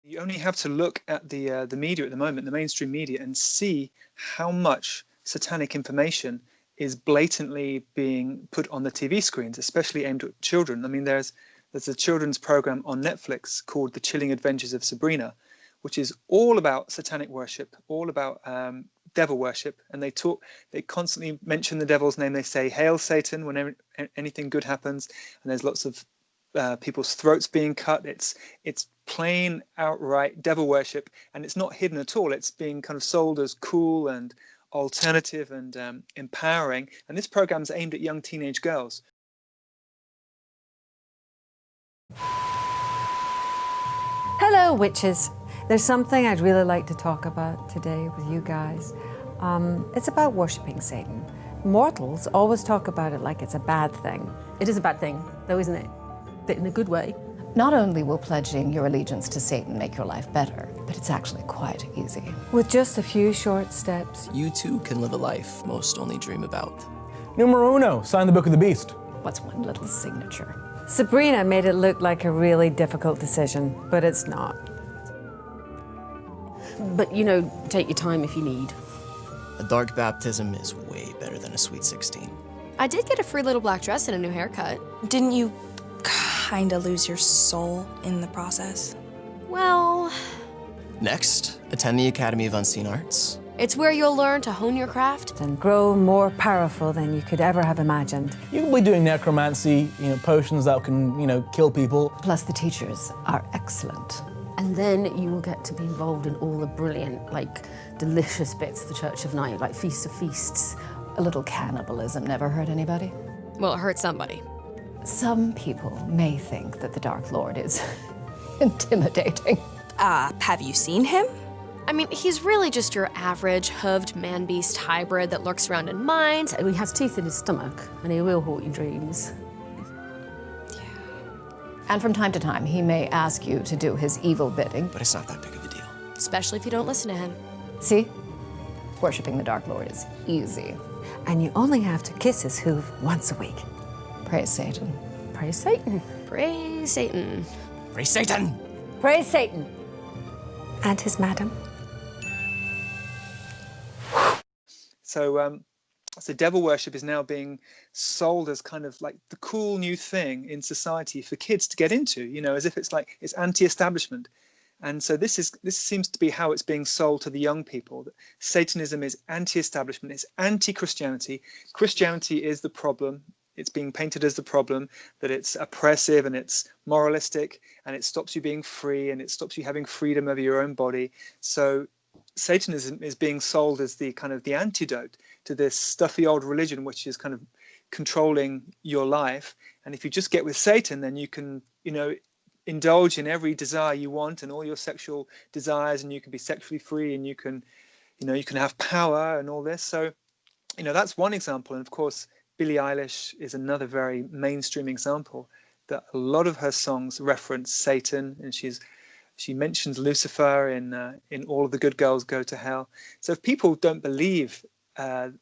You only have to look at the media at the moment, the mainstream media, and see how much satanic information is blatantly being put on the TV screens, especially aimed at children. I mean, there's a children's program on Netflix called The Chilling Adventures of Sabrina, which is all about satanic worship, all about devil worship, and they constantly mention the devil's name. They say "Hail Satan" whenever anything good happens, and there's lots of people's throats being cut. It's plain outright devil worship, and it's not hidden at all. It's being kind of sold as cool and alternative and empowering. And this program is aimed at young teenage girls. Hello, witches. There's something I'd really like to talk about today with you guys. It's about worshipping Satan. Mortals always talk about it like it's a bad thing. It is a bad thing, though, isn't it? But in a good way. Not only will pledging your allegiance to Satan make your life better, but it's actually quite easy. With just a few short steps. You too can live a life most only dream about. Numero uno, sign the Book of the Beast. What's one little signature? Sabrina made it look like a really difficult decision, but it's not. But, take your time if you need. A dark baptism is way better than a sweet 16. I did get a free little black dress and a new haircut. Didn't you kinda lose your soul in the process? Well... Next, attend the Academy of Unseen Arts. It's where you'll learn to hone your craft. And grow more powerful than you could ever have imagined. You can be doing necromancy, potions that can, kill people. Plus the teachers are excellent. And then you will get to be involved in all the brilliant, delicious bits of the Church of Night, like Feast of Feasts. A little cannibalism never hurt anybody. Well, it hurt somebody. Some people may think that the Dark Lord is intimidating. Have you seen him? I mean, he's really just your average hooved man-beast hybrid that lurks around in mines. And he has teeth in his stomach, and he will haunt your dreams. And from time to time, he may ask you to do his evil bidding. But it's not that big of a deal. Especially if you don't listen to him. See? Worshipping the Dark Lord is easy. And you only have to kiss his hoof once a week. Praise Satan. Praise Satan. Praise Satan. Praise Satan! Praise Satan. And his madam. So devil worship is now being sold as kind of like the cool new thing in society for kids to get into, as if it's anti-establishment. And so this seems to be how it's being sold to the young people. That Satanism is anti-establishment, it's anti-Christianity. Christianity is the problem. It's being painted as the problem, that it's oppressive and it's moralistic and it stops you being free and it stops you having freedom over your own body. So Satanism is being sold as the kind of the antidote to this stuffy old religion, which is kind of controlling your life. And if you just get with Satan, then you can, indulge in every desire you want and all your sexual desires, and you can be sexually free, and you can have power and all this. So, that's one example. And of course, Billie Eilish is another very mainstream example that a lot of her songs reference Satan, and she mentions Lucifer in All of the Good Girls Go to Hell. So if people don't believe that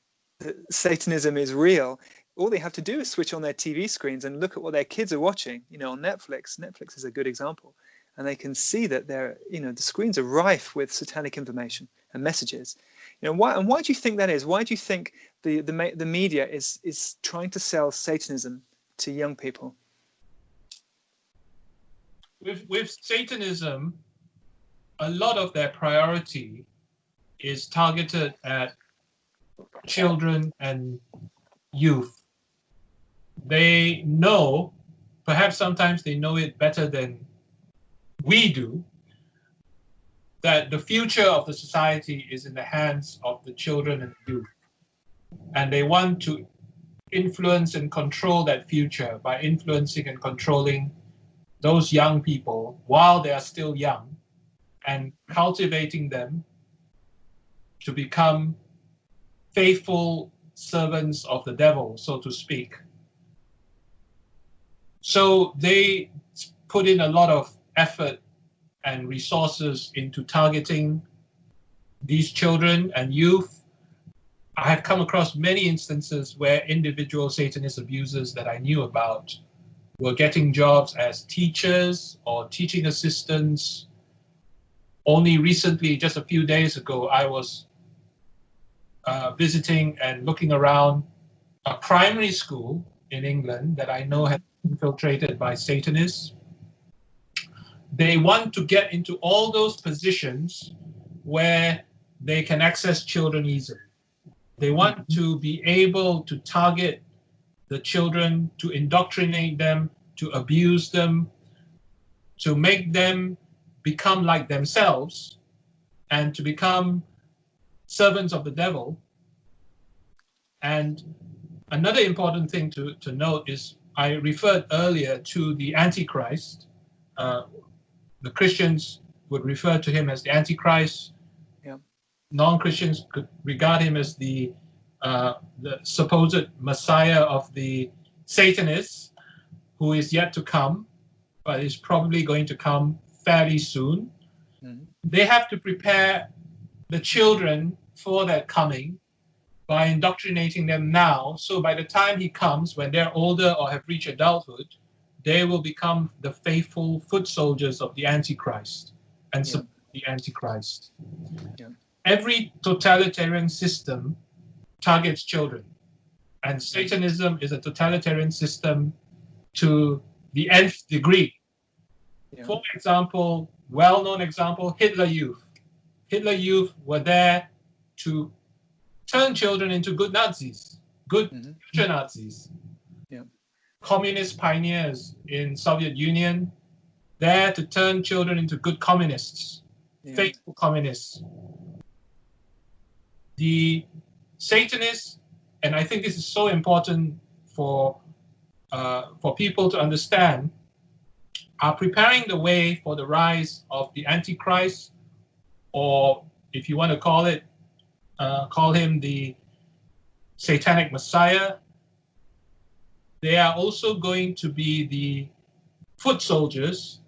Satanism is real, all they have to do is switch on their TV screens and look at what their kids are watching, on Netflix. Netflix is a good example. And they can see that the screens are rife with satanic information and messages. Why do you think that is? Why do you think the media is trying to sell Satanism to young people? With Satanism, a lot of their priority is targeted at children and youth. They know, perhaps sometimes they know it better than we do, that the future of the society is in the hands of the children and youth. And they want to influence and control that future by influencing and controlling those young people while they are still young and cultivating them to become faithful servants of the devil, so to speak. So they put in a lot of effort and resources into targeting these children and youth. I have come across many instances where individual Satanist abusers that I knew about were getting jobs as teachers or teaching assistants only recently, just a few days ago, I was visiting and looking around a primary school in England that I know has been infiltrated by Satanists. They want to get into all those positions where they can access children easily. They want to be able to target the children, to indoctrinate them, to abuse them, to make them become like themselves, and to become servants of the devil. And another important thing to note is I referred earlier to the Antichrist. The Christians would refer to him as the Antichrist. Yeah. Non-Christians could regard him as the supposed Messiah of the Satanists, who is yet to come, but is probably going to come fairly soon. Mm-hmm. They have to prepare the children for that coming by indoctrinating them now. So by the time he comes, when they're older or have reached adulthood, they will become the faithful foot soldiers of the Antichrist and support the Antichrist. Yeah. Every totalitarian system targets children, and Satanism is a totalitarian system to the nth degree. Yeah. For example, well-known example, Hitler Youth. Hitler Youth were there to turn children into good Nazis, good future Nazis. Yeah. Communist pioneers in Soviet Union, there to turn children into good communists, faithful communists. The Satanists, and I think this is so important for people to understand, are preparing the way for the rise of the Antichrist, or if you want to call him the Satanic Messiah. They are also going to be the foot soldiers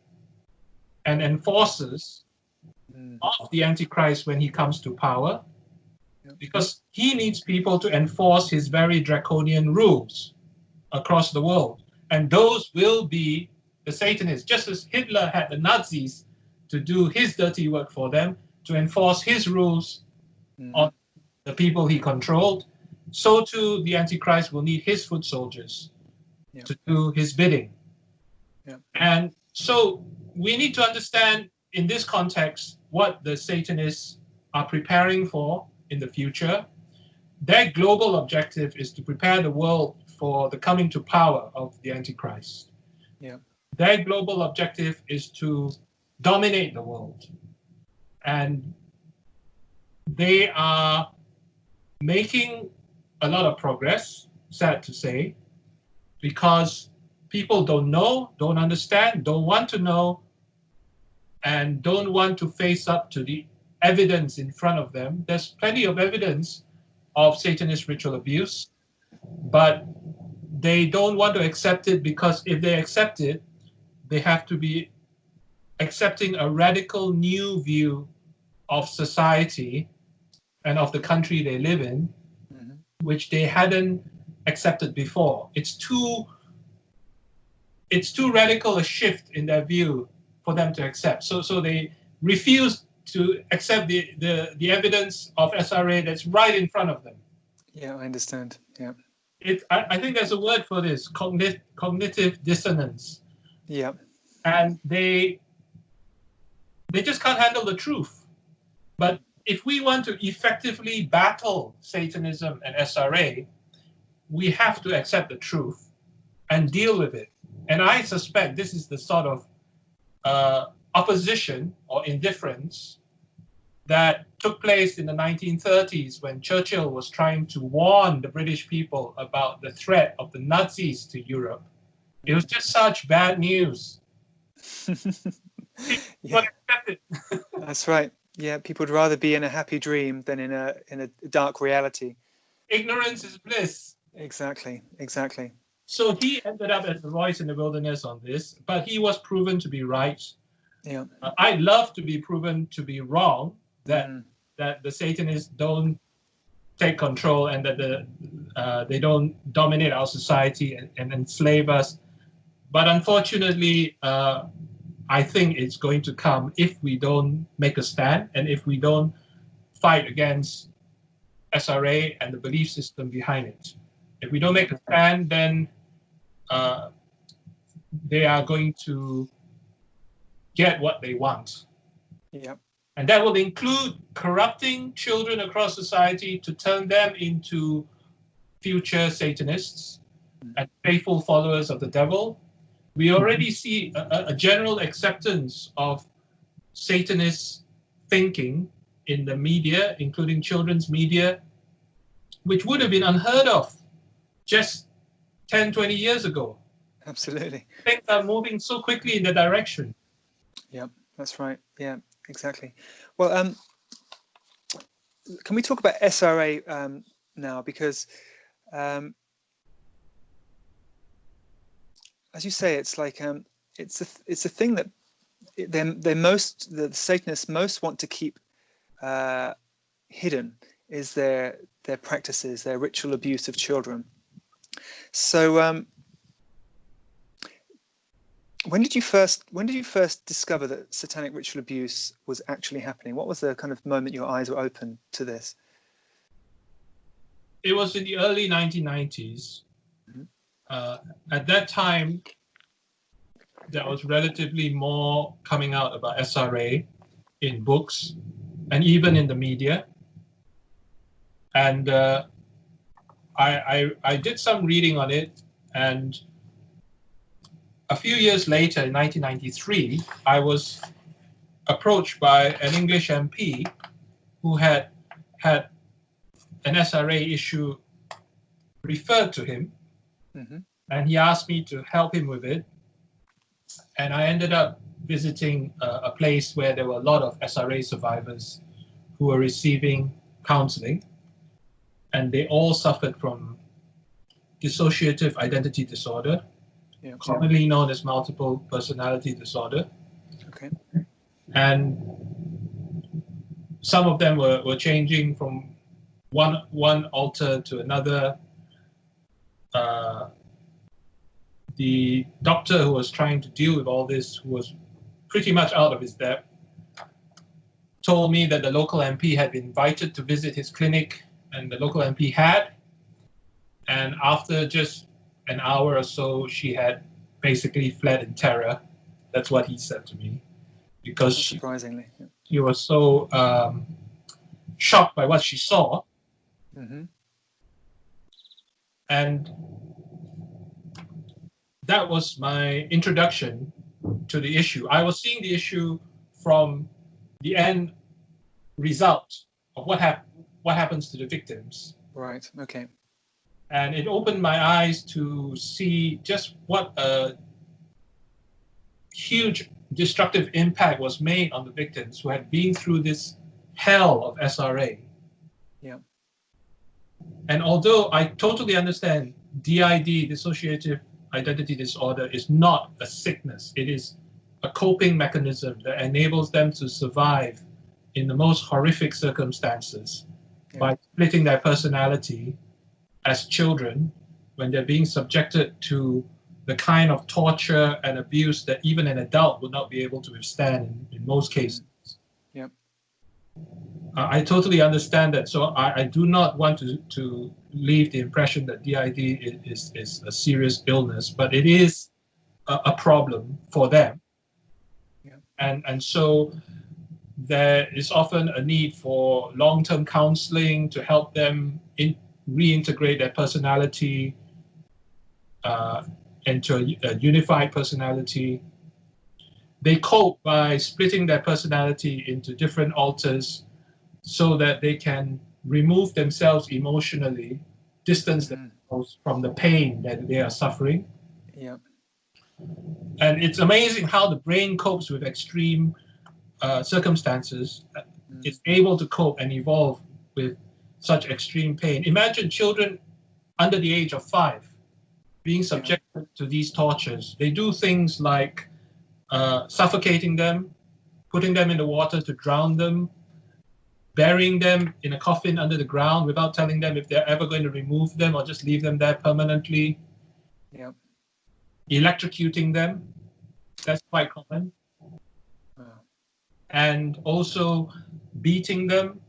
and enforcers of the Antichrist when he comes to power, because he needs people to enforce his very draconian rules across the world. And those will be the Satanists, just as Hitler had the Nazis to do his dirty work for them, to enforce his rules on the people he controlled. So too, the Antichrist will need his foot soldiers to do his bidding. And so we need to understand in this context what the Satanists are preparing for in the future. Their global objective is to prepare the world for the coming to power of the Antichrist. Their global objective is to dominate the world. And they are making a lot of progress, sad to say, because people don't know, don't understand, don't want to know, and don't want to face up to the evidence in front of them. There's plenty of evidence of Satanist ritual abuse, but they don't want to accept it, because if they accept it, they have to be accepting a radical new view of society and of the country they live in, which they hadn't accepted before. It's too radical a shift in their view for them to accept. So they refuse to accept the evidence of SRA that's right in front of them. Yeah, I understand. Yeah. I think there's a word for this, cognitive dissonance. Yeah. And they just can't handle the truth. But if we want to effectively battle Satanism and SRA, we have to accept the truth and deal with it. And I suspect this is the sort of opposition or indifference that took place in the 1930s when Churchill was trying to warn the British people about the threat of the Nazis to Europe. It was just such bad news. Yeah. That's right. Yeah, people would rather be in a happy dream than in a dark reality. Ignorance is bliss. Exactly. So he ended up as the voice in the wilderness on this, but he was proven to be right. Yeah. I'd love to be proven to be wrong, that the Satanists don't take control and that they don't dominate our society and enslave us. But unfortunately, I think it's going to come if we don't make a stand and if we don't fight against SRA and the belief system behind it. If we don't make a stand, then they are going to get what they want. Yeah. And that will include corrupting children across society to turn them into future Satanists and faithful followers of the devil. We already see a general acceptance of Satanist thinking in the media, including children's media, which would have been unheard of just 10, 20 years ago. Absolutely. Things are moving so quickly in that direction. Yeah, that's right. Yeah, exactly. Well, can we talk about SRA now? Because as you say, it's like it's a thing that the Satanists most want to keep hidden is their practices, their ritual abuse of children. So when did you first discover that satanic ritual abuse was actually happening? What was the kind of moment your eyes were open to this? It was in the early 1990s. At that time, there was relatively more coming out about SRA in books and even in the media. And I did some reading on it, and a few years later, in 1993, I was approached by an English MP who had an SRA issue referred to him, and he asked me to help him with it. And I ended up visiting a place where there were a lot of SRA survivors who were receiving counseling, and they all suffered from dissociative identity disorder, commonly known as multiple personality disorder. Okay. And some of them were changing from one altar to another. The doctor who was trying to deal with all this, who was pretty much out of his depth, told me that the local MP had been invited to visit his clinic, and the local MP had. And after just an hour or so, she had basically fled in terror. That's what he said to me, because surprisingly, she was so shocked by what she saw. And that was my introduction to the issue. I was seeing the issue from the end result of what happens to the victims. Right. Okay. And it opened my eyes to see just what a huge destructive impact was made on the victims who had been through this hell of SRA. Yeah. And although I totally understand DID, dissociative identity disorder, is not a sickness, it is a coping mechanism that enables them to survive in the most horrific circumstances by splitting their personality as children when they're being subjected to the kind of torture and abuse that even an adult would not be able to withstand in most cases. Yep. I totally understand that. So I do not want to leave the impression that DID is a serious illness, but it is a problem for them. Yeah. And so there is often a need for long-term counseling to help them reintegrate their personality into a unified personality. They cope by splitting their personality into different alters so that they can remove themselves emotionally, distance themselves from the pain that they are suffering. Yeah. And it's amazing how the brain copes with extreme circumstances. It's able to cope and evolve with such extreme pain. Imagine children under the age of 5 being subjected to these tortures. They do things like suffocating them, putting them in the water to drown them, burying them in a coffin under the ground without telling them if they're ever going to remove them or just leave them there permanently. Yeah. Electrocuting them, that's quite common. and also beating them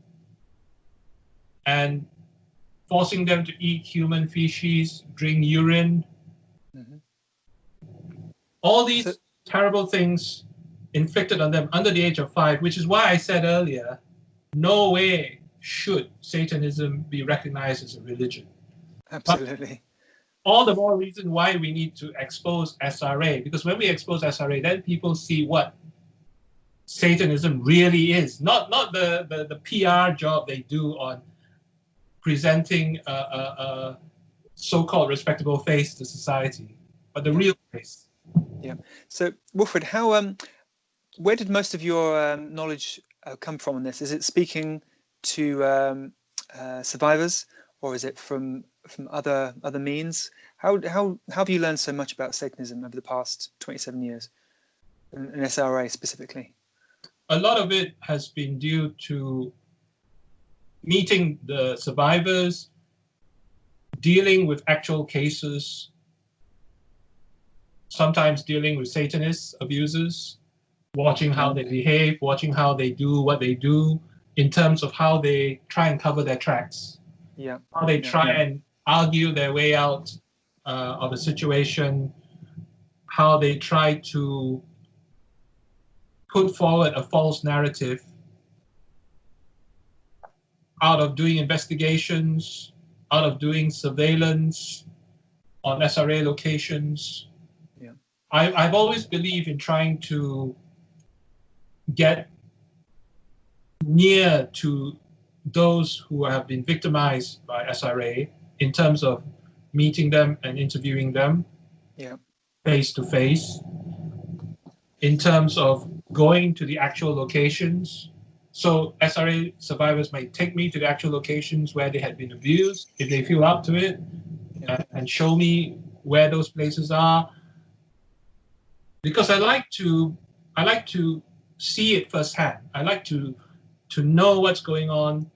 and forcing them to eat human feces, drink urine. Mhm. All these So- terrible things inflicted on them under the age of 5, which is why I said earlier, no way should Satanism be recognized as a religion. Absolutely. All the more reason why we need to expose SRA, because when we expose SRA, then people see what Satanism really is, not the PR job they do on presenting a so-called respectable face to society, but the real face. Yeah. So, Wilfred, where did most of your knowledge come from on this? Is it speaking to survivors, or is it from other means? How have you learned so much about Satanism over the past 27 years, and SRA specifically? A lot of it has been due to meeting the survivors, dealing with actual cases, sometimes dealing with Satanist abusers, watching how they behave, watching how they do what they do in terms of how they try and cover their tracks. Yeah. How they try and argue their way out of a situation, how they try to put forward a false narrative out of doing investigations, out of doing surveillance on SRA locations. Yeah. I've always believed in trying to get near to those who have been victimized by SRA in terms of meeting them and interviewing them face to face, in terms of going to the actual locations. So SRA survivors might take me to the actual locations where they had been abused, if they feel up to it, and show me where those places are. Because I like to see it firsthand. I like to know what's going on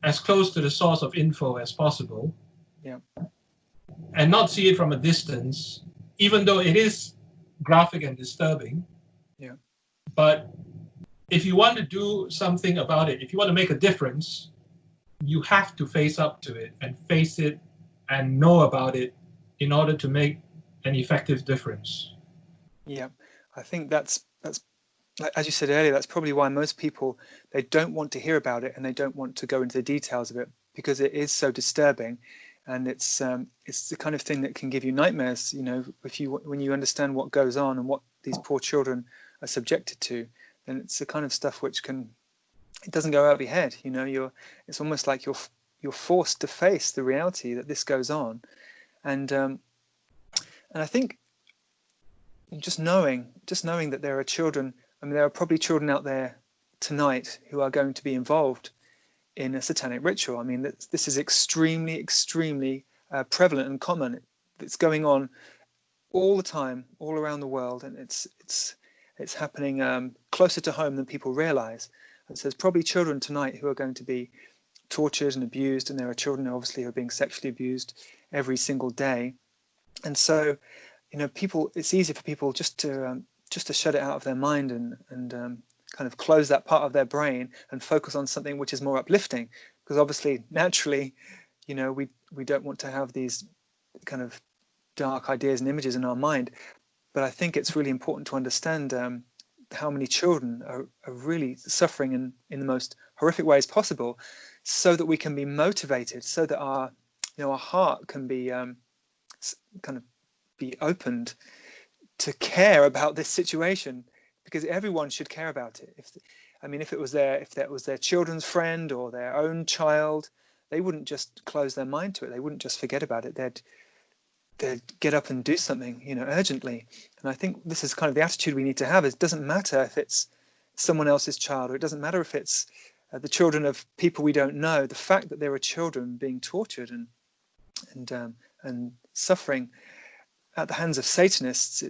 as close to the source of info as possible. Yeah. And not see it from a distance, even though it is graphic and disturbing. Yeah. But if you want to do something about it, if you want to make a difference, you have to face up to it and face it and know about it in order to make an effective difference. Yeah, I think that's as you said earlier, that's probably why most people, they don't want to hear about it and they don't want to go into the details of it, because it is so disturbing, and it's the kind of thing that can give you nightmares. You know, when you understand what goes on and what these poor children are subjected to, then it's the kind of stuff which it doesn't go out of your head. You know, it's almost like you're forced to face the reality that this goes on, and I think just knowing that there are children. I mean, there are probably children out there tonight who are going to be involved in a satanic ritual. I mean, this is extremely, extremely prevalent and common. It's going on all the time, all around the world, and it's happening closer to home than people realize. And so there's probably children tonight who are going to be tortured and abused, and there are children obviously who are being sexually abused every single day. And so, you know, it's easy for people just to shut it out of their mind and kind of close that part of their brain and focus on something which is more uplifting, because obviously naturally, you know, we don't want to have these kind of dark ideas and images in our mind. But I think it's really important to understand how many children are really suffering in the most horrific ways possible, so that we can be motivated, so that our heart can be kind of be opened to care about this situation, because everyone should care about it. If that was their children's friend or their own child, they wouldn't just close their mind to it. They wouldn't just forget about it. They'd get up and do something, you know, urgently. And I think this is kind of the attitude we need to have. It doesn't matter if it's someone else's child, or it doesn't matter if it's the children of people we don't know. The fact that there are children being tortured and suffering at the hands of Satanists,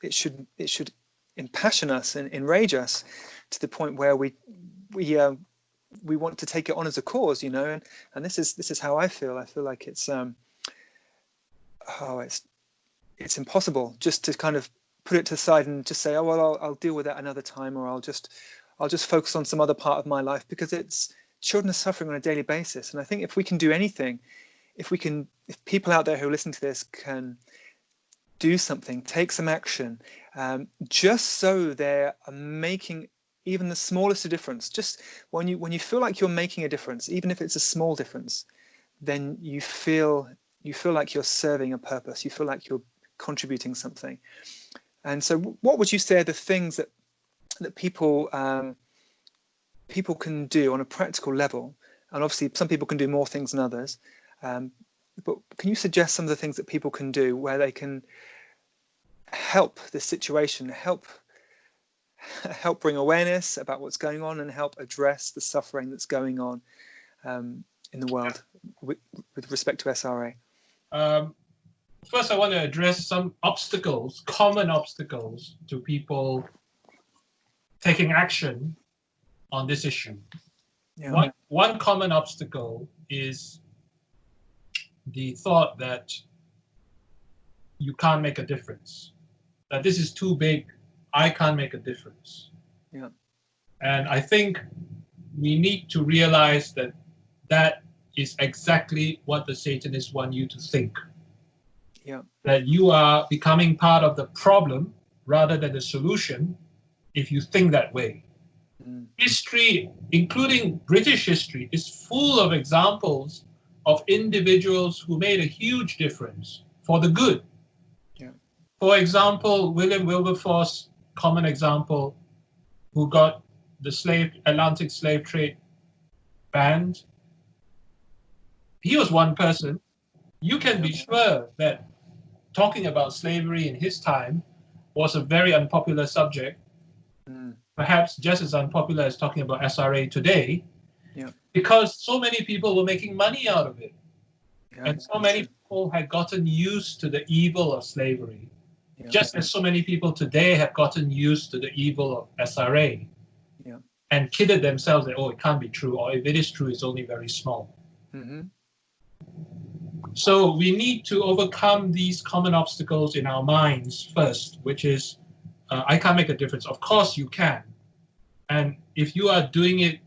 it should impassion us and enrage us to the point where we want to take it on as a cause, you know. And this is how I feel. I feel like it's impossible just to kind of put it to the side and just say, oh well, I'll deal with that another time, or I'll just focus on some other part of my life, because children are suffering on a daily basis. And I think if we can do anything, if people out there who listen to this can do something, take some action, just so they're making even the smallest of difference. Just when you feel like you're making a difference, even if it's a small difference, then you feel like you're serving a purpose. You feel like you're contributing something. And so, what would you say are the things that people can do on a practical level? And obviously, some people can do more things than others. But can you suggest some of the things that people can do where they can help the situation, help bring awareness about what's going on, and help address the suffering that's going on in the world with respect to SRA? First, I want to address some obstacles, common obstacles to people taking action on this issue. Yeah. One common obstacle is the thought that you can't make a difference, that this is too big, I can't make a difference. Yeah. And I think we need to realize that that is exactly what the Satanists want you to think. Yeah. That you are becoming part of the problem rather than the solution if you think that way. History, including British history, is full of examples of individuals who made a huge difference for the good. Yeah. For example, William Wilberforce, common example, who got the Atlantic slave trade banned. He was one person. You can be sure that talking about slavery in his time was a very unpopular subject, perhaps just as unpopular as talking about SRA today, because so many people were making money out of it. And so many people had gotten used to the evil of slavery, just as so many people today have gotten used to the evil of SRA, and kidded themselves that, oh, it can't be true, or if it is true, it's only very small. Mm-hmm. So we need to overcome these common obstacles in our minds first, which is, I can't make a difference. Of course you can. And if you are doing it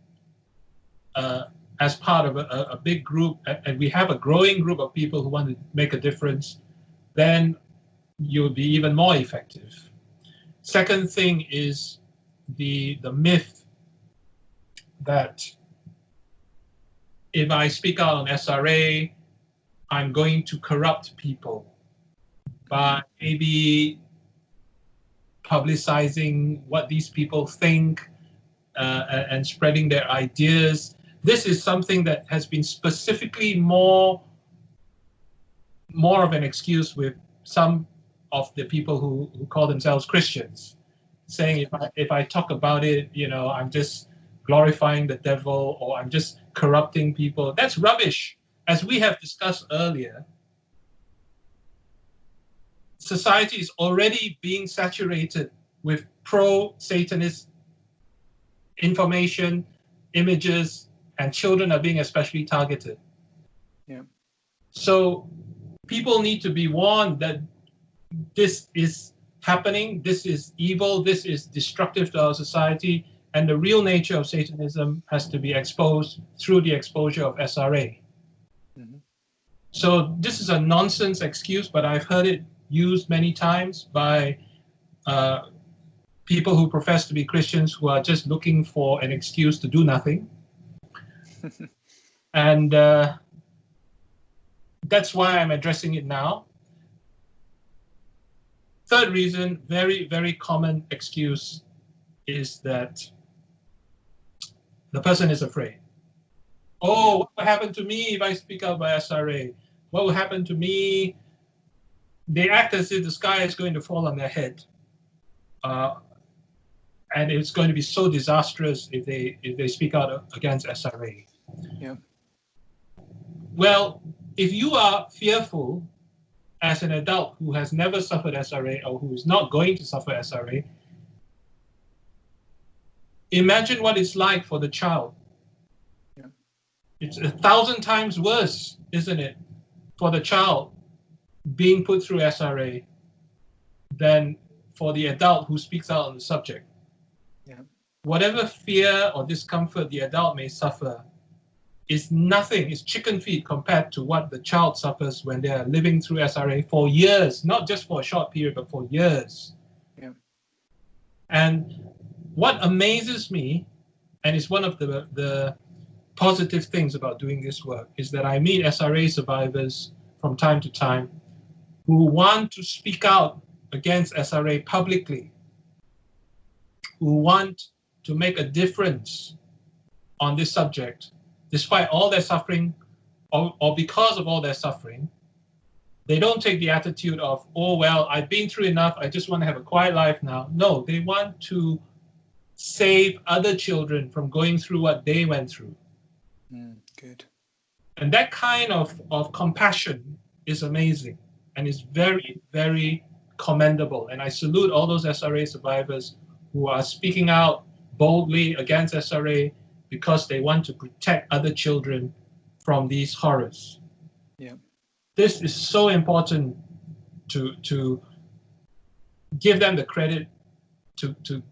as part of a big group, and we have a growing group of people who want to make a difference, then you'll be even more effective. Second thing is the myth that if I speak out on SRA, I'm going to corrupt people by maybe publicizing what these people think and spreading their ideas. This is something that has been specifically more of an excuse with some of the people who call themselves Christians, saying if I talk about it, I'm just glorifying the devil, or I'm just corrupting people. That's rubbish. As we have discussed earlier, society is already being saturated with pro-Satanist information, images, and children are being especially targeted. Yeah. So people need to be warned that this is happening, this is evil, this is destructive to our society, and the real nature of Satanism has to be exposed through the exposure of SRA. Mm-hmm. So this is a nonsense excuse, but I've heard it used many times by people who profess to be Christians who are just looking for an excuse to do nothing. And that's why I'm addressing it now. Third reason, very, very common excuse, is that the person is afraid. Oh, what will happen to me if I speak out by SRA? What will happen to me? They act as if the sky is going to fall on their head. And it's going to be so disastrous if they speak out against SRA. Yeah. Well, if you are fearful as an adult who has never suffered SRA or who is not going to suffer SRA, imagine what it's like for the child. Yeah. It's 1,000 times worse, isn't it, for the child being put through SRA than for the adult who speaks out on the subject. Yeah. Whatever fear or discomfort the adult may suffer is nothing, is chicken feed compared to what the child suffers when they are living through SRA for years, not just for a short period, but for years. Yeah. And what amazes me, and it's one of the positive things about doing this work, is that I meet SRA survivors from time to time who want to speak out against SRA publicly, who want to make a difference on this subject, despite all their suffering, or because of all their suffering. They don't take the attitude of, oh, well, I've been through enough, I just want to have a quiet life now. No, they want to save other children from going through what they went through. Good. And that kind of compassion is amazing and is very, very commendable. And I salute all those SRA survivors who are speaking out boldly against SRA because they want to protect other children from these horrors. Yeah. This is so important to give them the credit, to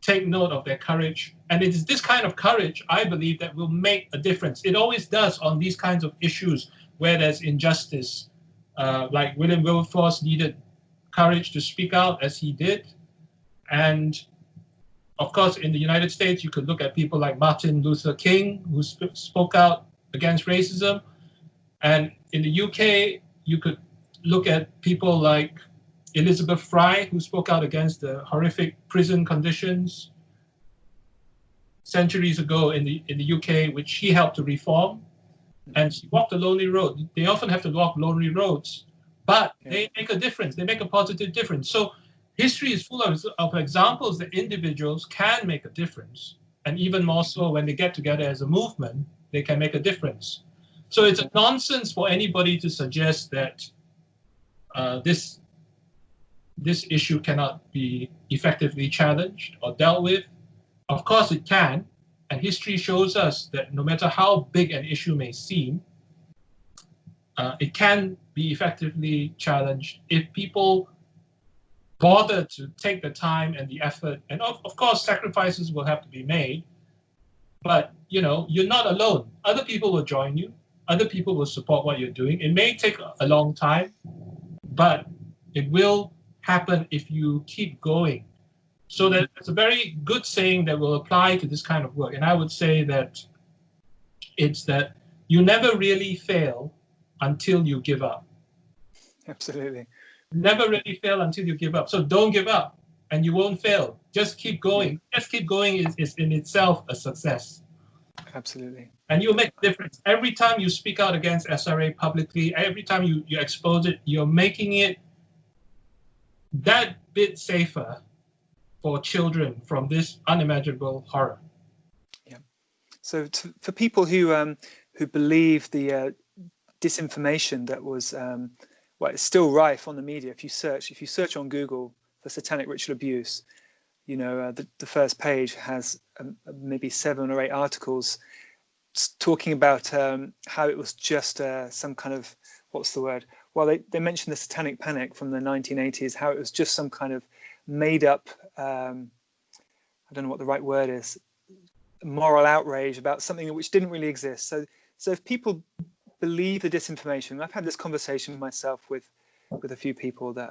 take note of their courage. And it is this kind of courage, I believe, that will make a difference. It always does on these kinds of issues where there's injustice. Like William Wilberforce needed courage to speak out as he did. And of course, in the United States, you could look at people like Martin Luther King, who spoke out against racism. And in the UK, you could look at people like Elizabeth Fry, who spoke out against the horrific prison conditions centuries ago in the UK, which she helped to reform. And she walked a lonely road. They often have to walk lonely roads, but they make a difference. They make a positive difference. So history is full of examples that individuals can make a difference. And even more so when they get together as a movement, they can make a difference. So it's a nonsense for anybody to suggest that this issue cannot be effectively challenged or dealt with. Of course it can, and history shows us that no matter how big an issue may seem, it can be effectively challenged if people bother to take the time and the effort. And of course, sacrifices will have to be made, but you're not alone. Other people will join you. Other people will support what you're doing. It may take a long time, but it will happen if you keep going. So that's a very good saying that will apply to this kind of work. And I would say that it's that you never really fail until you give up. Absolutely. Never really fail until you give up. So don't give up and you won't fail. Just keep going. Just keep going is in itself a success. Absolutely. And you'll make a difference. Every time you speak out against SRA publicly, every time you expose it, you're making it that bit safer for children from this unimaginable horror. Yeah. So for people who believe the disinformation that was it's still rife on the media. If you search on Google for satanic ritual abuse, the first page has maybe 7 or 8 articles talking about how it was just some kind of, what's the word? Well, they mentioned the satanic panic from the 1980s, how it was just some kind of made up, I don't know what the right word is, moral outrage about something which didn't really exist. So if people believe the disinformation, I've had this conversation myself with a few people that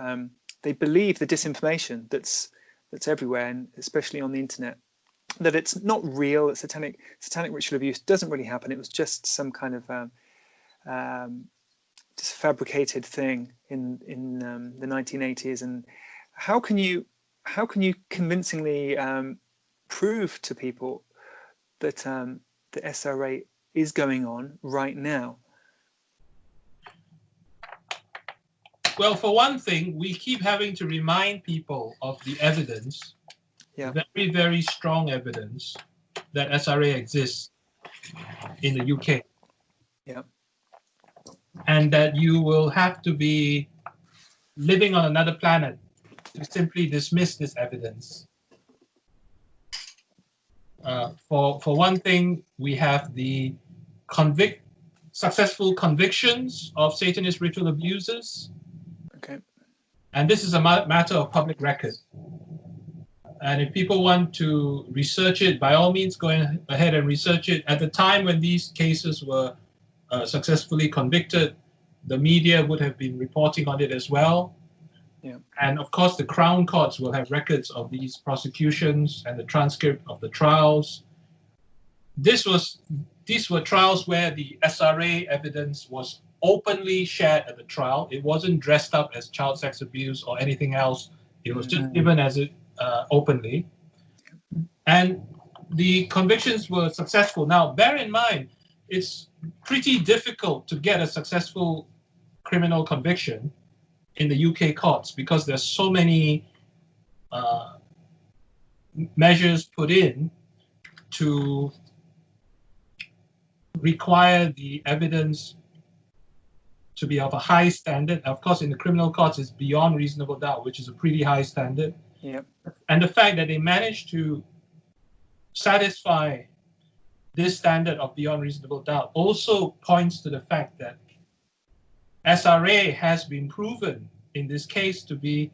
they believe the disinformation that's everywhere, and especially on the internet, that it's not real, that satanic ritual abuse doesn't really happen. It was just some kind of just fabricated thing in the 1980s. And how can you convincingly prove to people that the SRA is going on right now? Well, for one thing, we keep having to remind people of the evidence, very, very strong evidence that SRA exists in the UK. Yeah. And that you will have to be living on another planet to simply dismiss this evidence. For one thing, we have the successful convictions of Satanist ritual abusers. Okay. And this is a matter of public record. And if people want to research it, by all means, go ahead and research it. At the time when these cases were successfully convicted, the media would have been reporting on it as well. Yeah. And of course, the Crown Courts will have records of these prosecutions and the transcript of the trials. These were trials where the SRA evidence was openly shared at the trial. It wasn't dressed up as child sex abuse or anything else. It was just given as it openly. And the convictions were successful. Now, bear in mind, it's pretty difficult to get a successful criminal conviction in the UK courts because there's so many measures put in to require the evidence to be of a high standard. Of course, in the criminal courts, it's beyond reasonable doubt, which is a pretty high standard. Yep. And the fact that they managed to satisfy this standard of beyond reasonable doubt also points to the fact that SRA has been proven in this case to be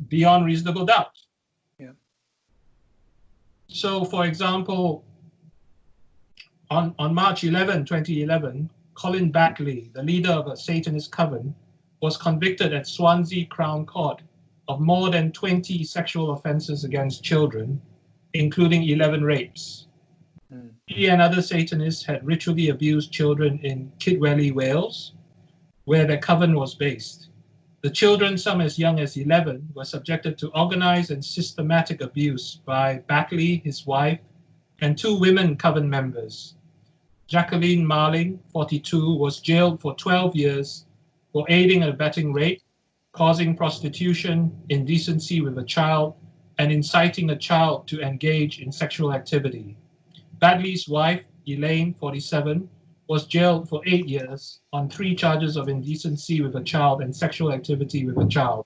beyond reasonable doubt. Yeah. So, for example, on March 11, 2011, Colin Backley, the leader of a Satanist coven, was convicted at Swansea Crown Court of more than 20 sexual offences against children, including 11 rapes. He and other Satanists had ritually abused children in Kidwelly, Wales, where their coven was based. The children, some as young as 11, were subjected to organized and systematic abuse by Backley, his wife, and 2 women coven members. Jacqueline Marling, 42, was jailed for 12 years for aiding and abetting rape, causing prostitution, indecency with a child, and inciting a child to engage in sexual activity. Badley's wife, Elaine, 47, was jailed for 8 years on 3 charges of indecency with a child and sexual activity with a child.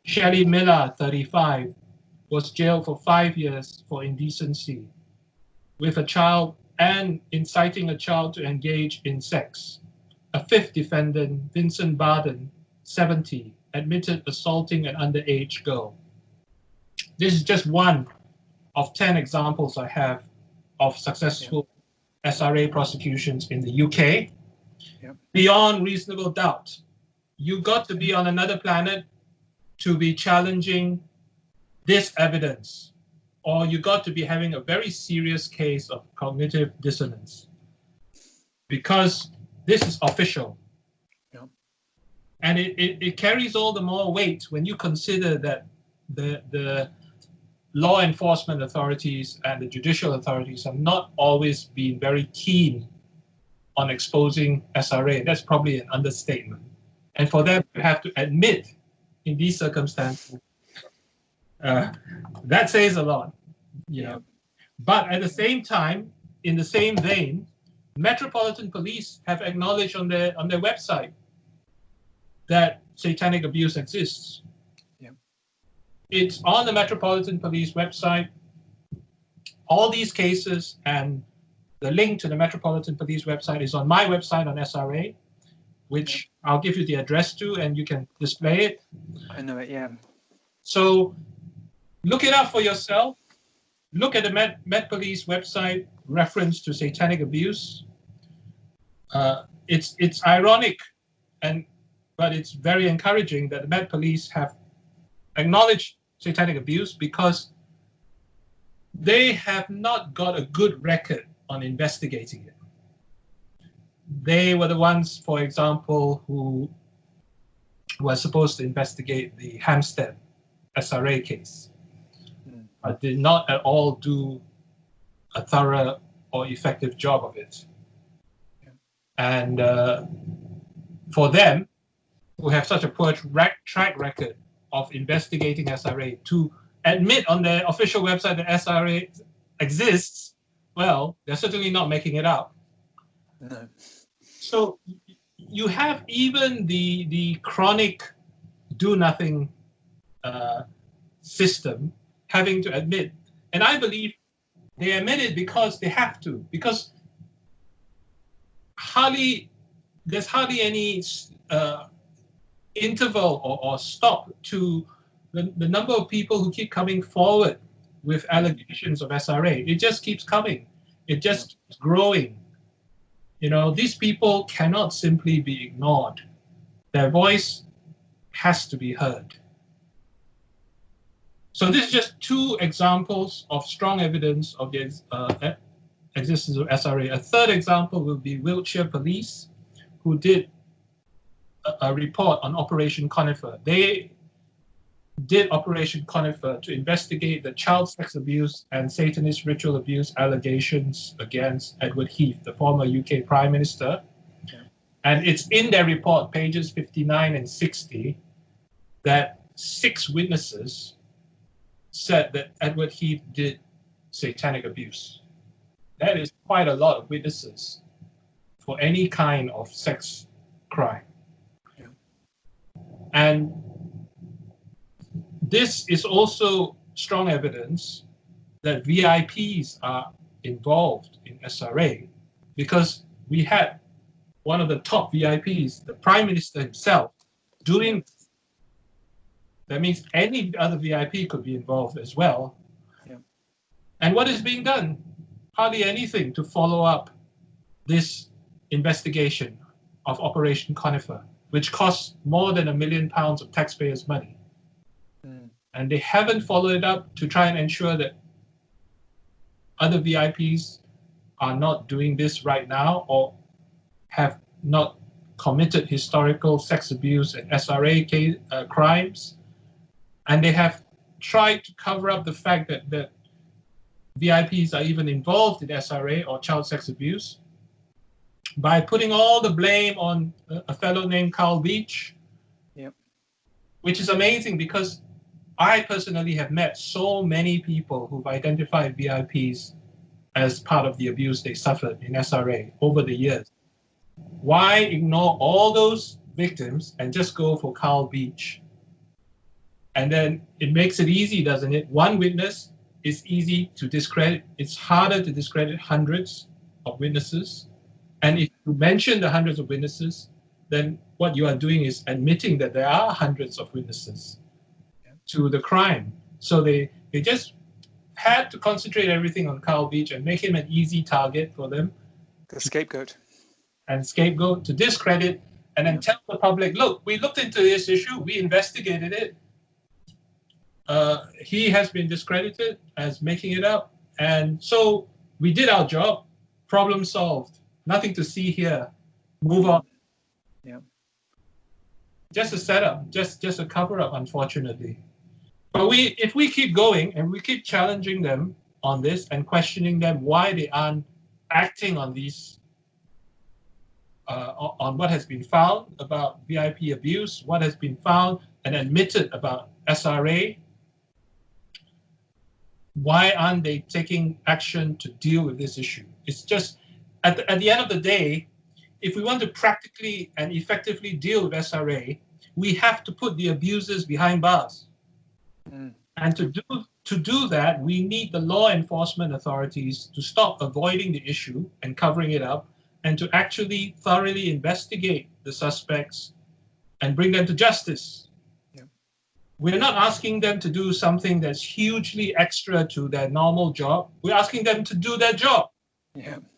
Shelley Miller, 35, was jailed for 5 years for indecency with a child and inciting a child to engage in sex. A 5th defendant, Vincent Barden, 70, admitted assaulting an underage girl. This is just one of 10 examples I have of successful SRA prosecutions in the UK. Yep. Beyond reasonable doubt. You got to be on another planet to be challenging this evidence, or you got to be having a very serious case of cognitive dissonance, because this is official. Yep. And it carries all the more weight when you consider that the law enforcement authorities and the judicial authorities have not always been very keen on exposing SRA. That's probably an understatement. And for them to have to admit in these circumstances, that says a lot. You know. But at the same time, in the same vein, Metropolitan Police have acknowledged on their website that satanic abuse exists. It's on the Metropolitan Police website. All these cases and the link to the Metropolitan Police website is on my website on SRA, which I'll give you the address to and you can display it. I know it, yeah. So look it up for yourself. Look at the Met Police website reference to satanic abuse. It's ironic, but it's very encouraging that the Met Police have acknowledged satanic abuse because they have not got a good record on investigating it. They were the ones, for example, who were supposed to investigate the Hampstead SRA case, but did not at all do a thorough or effective job of it. And for them, who have such a poor track record of investigating SRA, to admit on their official website that SRA exists, well, they're certainly not making it up. No. So you have even the chronic do-nothing system having to admit, and I believe they admit it because they have to, because there's hardly any interval or stop to the number of people who keep coming forward with allegations of SRA. It just keeps coming. It just keeps growing. You know, these people cannot simply be ignored. Their voice has to be heard. So this is just two examples of strong evidence of the existence of SRA. A third example will be Wiltshire Police, who did a report on Operation Conifer. They did Operation Conifer to investigate the child sex abuse and Satanist ritual abuse allegations against Edward Heath, the former UK Prime Minister. And it's in their report, pages 59 and 60, that 6 witnesses said that Edward Heath did satanic abuse. That is quite a lot of witnesses for any kind of sex crime. And this is also strong evidence that VIPs are involved in SRA, because we had one of the top VIPs, the Prime Minister himself, doing. That means any other VIP could be involved as well. Yeah. And what is being done? Hardly anything to follow up this investigation of Operation Conifer, which costs more than £1 million of taxpayers' money. And they haven't followed it up to try and ensure that other VIPs are not doing this right now or have not committed historical sex abuse and SRA crimes. And they have tried to cover up the fact that VIPs are even involved in SRA or child sex abuse by putting all the blame on a fellow named Carl Beach, which is amazing because I personally have met so many people who've identified VIPs as part of the abuse they suffered in SRA over the years. Why ignore all those victims and just go for Carl Beach? And then it makes it easy, doesn't it? One witness is easy to discredit. It's harder to discredit hundreds of witnesses. And if you mention the hundreds of witnesses, then what you are doing is admitting that there are hundreds of witnesses to the crime. So they just had to concentrate everything on Carl Beach and make him an easy target for them. The scapegoat. And scapegoat to discredit and then tell the public, look, we looked into this issue, we investigated it. He has been discredited as making it up. And so we did our job, problem solved. Nothing to see here. Move on. Yeah. Just a setup, just a cover-up, unfortunately. But if we keep going and we keep challenging them on this and questioning them why they aren't acting on these, on what has been found about VIP abuse, what has been found and admitted about SRA, why aren't they taking action to deal with this issue? It's just, at the end of the day, if we want to practically and effectively deal with SRA, we have to put the abusers behind bars. And to do that, we need the law enforcement authorities to stop avoiding the issue and covering it up, and to actually thoroughly investigate the suspects and bring them to justice. We're not asking them to do something that's hugely extra to their normal job. We're asking them to do their job.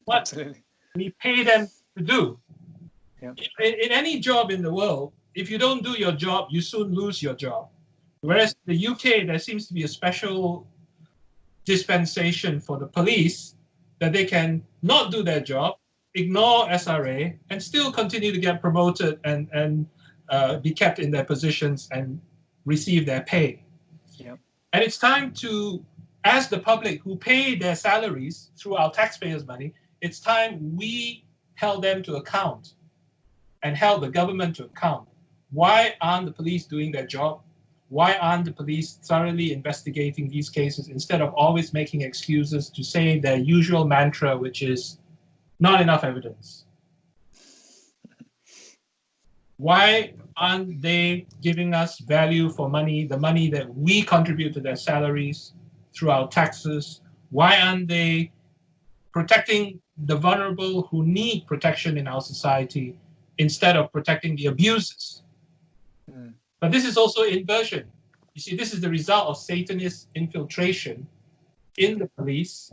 What Absolutely. we pay them to do. Yeah. In any job in the world, if you don't do your job, you soon lose your job. Whereas in the UK, there seems to be a special dispensation for the police that they can not do their job, ignore SRA, and still continue to get promoted and be kept in their positions and receive their pay. Yeah. And it's time to, as the public who pay their salaries through our taxpayers' money, it's time we held them to account and held the government to account. Why aren't the police doing their job? Why aren't the police thoroughly investigating these cases instead of always making excuses to say their usual mantra, which is not enough evidence? Why aren't they giving us value for money, the money that we contribute to their salaries through our taxes? Why aren't they protecting the vulnerable who need protection in our society instead of protecting the abusers? But this is also inversion. You see, this is the result of Satanist infiltration in the police.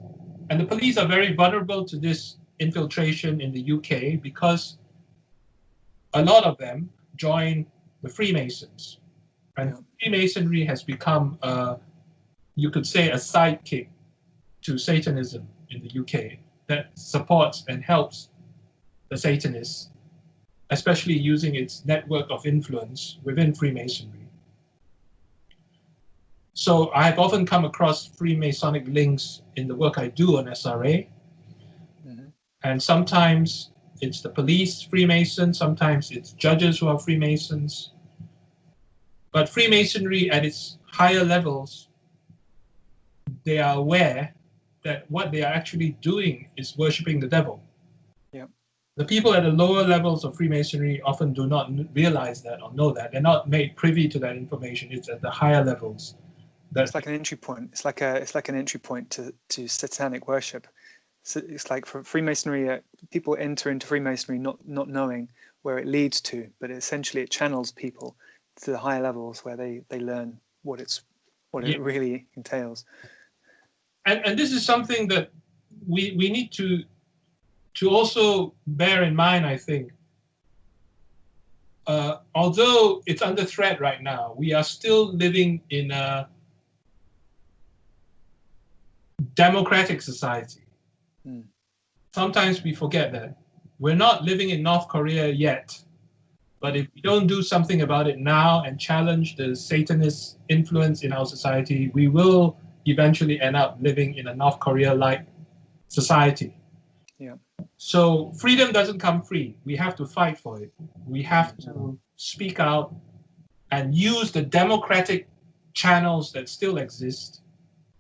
And the police are very vulnerable to this infiltration in the UK because a lot of them join the Freemasons. And Freemasonry has become, you could say, a sidekick to Satanism in the UK that supports and helps the Satanists, especially using its network of influence within Freemasonry. So I have often come across Freemasonic links in the work I do on SRA. And sometimes it's the police Freemasons, sometimes it's judges who are Freemasons. But Freemasonry at its higher levels, they are aware that what they are actually doing is worshipping the devil. The people at the lower levels of Freemasonry often do not realize that or know that. They're not made privy to that information. It's at the higher levels. It's like an entry point. It's like an entry point to satanic worship. So it's like for Freemasonry, people enter into Freemasonry not knowing where it leads to, but essentially it channels people to the higher levels where they learn what it really entails. And this is something that we need to also bear in mind, I think. Although it's under threat right now, we are still living in a democratic society. Sometimes we forget that. We're not living in North Korea yet, but if we don't do something about it now and challenge the Satanist influence in our society, we will eventually end up living in a North Korea-like society. So freedom doesn't come free. We have to fight for it. We have to speak out and use the democratic channels that still exist,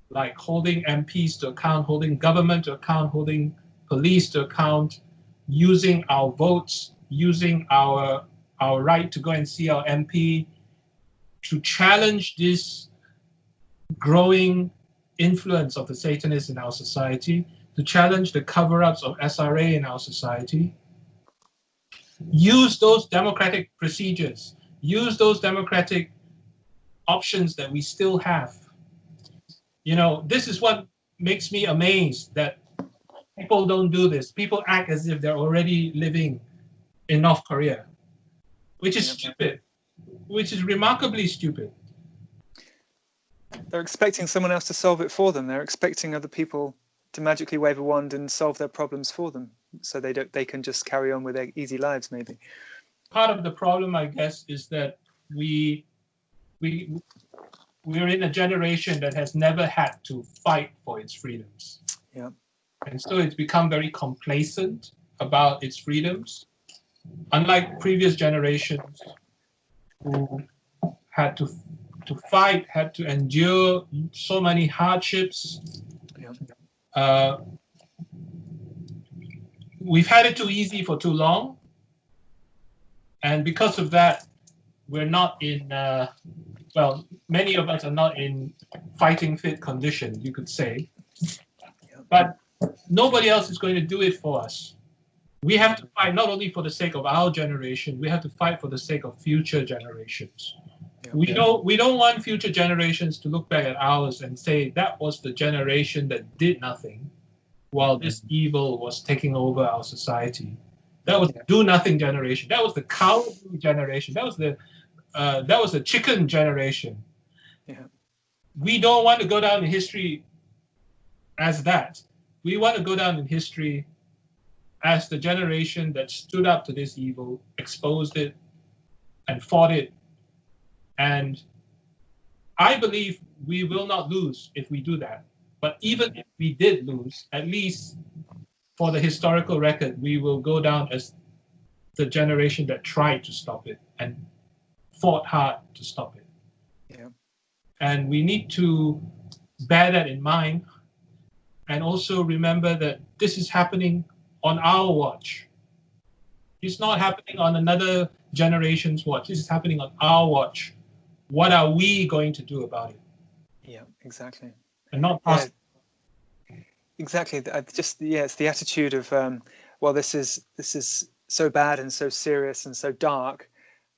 like holding MPs to account, holding government to account, holding police to account, using our votes, using our right to go and see our MP, to challenge this growing influence of the Satanists in our society, to challenge the cover-ups of SRA in our society. Use those democratic procedures, use those democratic options that we still have. You know, this is what makes me amazed that people don't do this. People act as if they're already living in North Korea, which is stupid, which is remarkably stupid. They're expecting someone else to solve it for them. They're expecting other people to magically wave a wand and solve their problems for them, so they can just carry on with their easy lives, maybe. Part of the problem, I guess, is that we're in a generation that has never had to fight for its freedoms. And so it's become very complacent about its freedoms. Unlike previous generations who had to fight, had to endure so many hardships. We've had it too easy for too long. And because of that, we're not in, well, many of us are not in fighting fit condition, you could say. But nobody else is going to do it for us. We have to fight not only for the sake of our generation, we have to fight for the sake of future generations. We don't want future generations to look back at ours and say that was the generation that did nothing while this evil was taking over our society. That was the do-nothing generation. That was the cowardly generation. That was the chicken generation. We don't want to go down in history as that. We want to go down in history as the generation that stood up to this evil, exposed it, and fought it. And I believe we will not lose if we do that. But even if we did lose, at least for the historical record, we will go down as the generation that tried to stop it and fought hard to stop it. And we need to bear that in mind and also remember that this is happening on our watch. It's not happening on another generation's watch. This is happening on our watch. What are we going to do about it? Exactly. And not pass. Exactly. It's the attitude of, well, this is so bad and so serious and so dark.